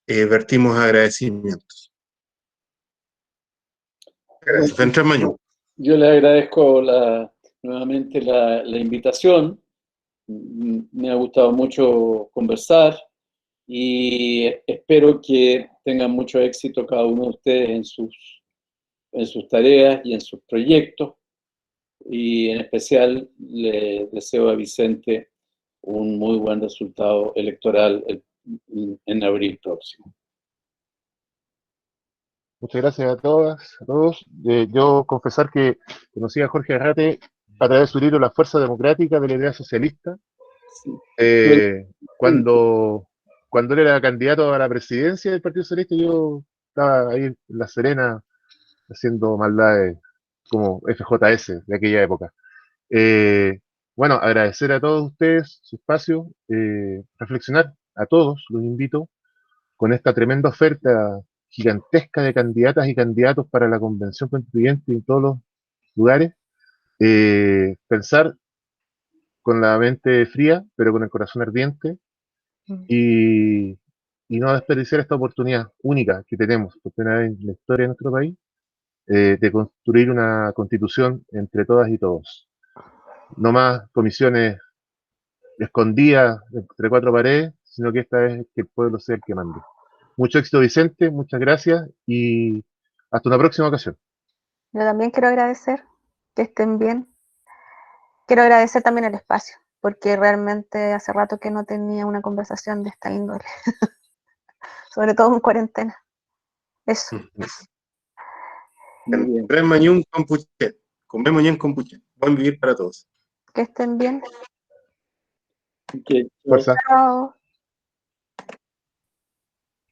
[SPEAKER 1] vertimos agradecimientos. Gracias. Ventral Mañú.
[SPEAKER 4] Yo le agradezco nuevamente la invitación. Me ha gustado mucho conversar y espero que tengan mucho éxito cada uno de ustedes en sus tareas y en sus proyectos. Y en especial le deseo a Vicente un muy buen resultado electoral en abril próximo.
[SPEAKER 2] Muchas gracias a todas, a todos. Yo confesar que conocí a Jorge Arrate a través de su libro La Fuerza Democrática de la Idea Socialista,
[SPEAKER 4] Sí.
[SPEAKER 2] cuando él era candidato a la presidencia del Partido Socialista. Yo estaba ahí en La Serena haciendo maldades como FJS de aquella época. Bueno, agradecer a todos ustedes su espacio, reflexionar a todos, los invito, con esta tremenda oferta gigantesca de candidatas y candidatos para la Convención Constituyente en todos los lugares. Pensar con la mente fría, pero con el corazón ardiente, y, y no desperdiciar esta oportunidad única que tenemos por primera vez en la historia de nuestro país, de construir una constitución entre todas y todos. No más comisiones escondidas entre cuatro paredes, sino que esta vez que el pueblo sea el que mande. Mucho éxito, Vicente, muchas gracias y hasta una próxima ocasión.
[SPEAKER 3] Yo también quiero agradecer, que estén bien. Quiero agradecer también el espacio, porque realmente hace rato que no tenía una conversación de esta índole, sobre todo en cuarentena. Eso.
[SPEAKER 1] Ventral Mañú con Puchet. Comemos bien con Puchet. Buen vivir para todos.
[SPEAKER 3] Que estén bien.
[SPEAKER 4] Okay.
[SPEAKER 2] Fuerza.
[SPEAKER 3] Chao.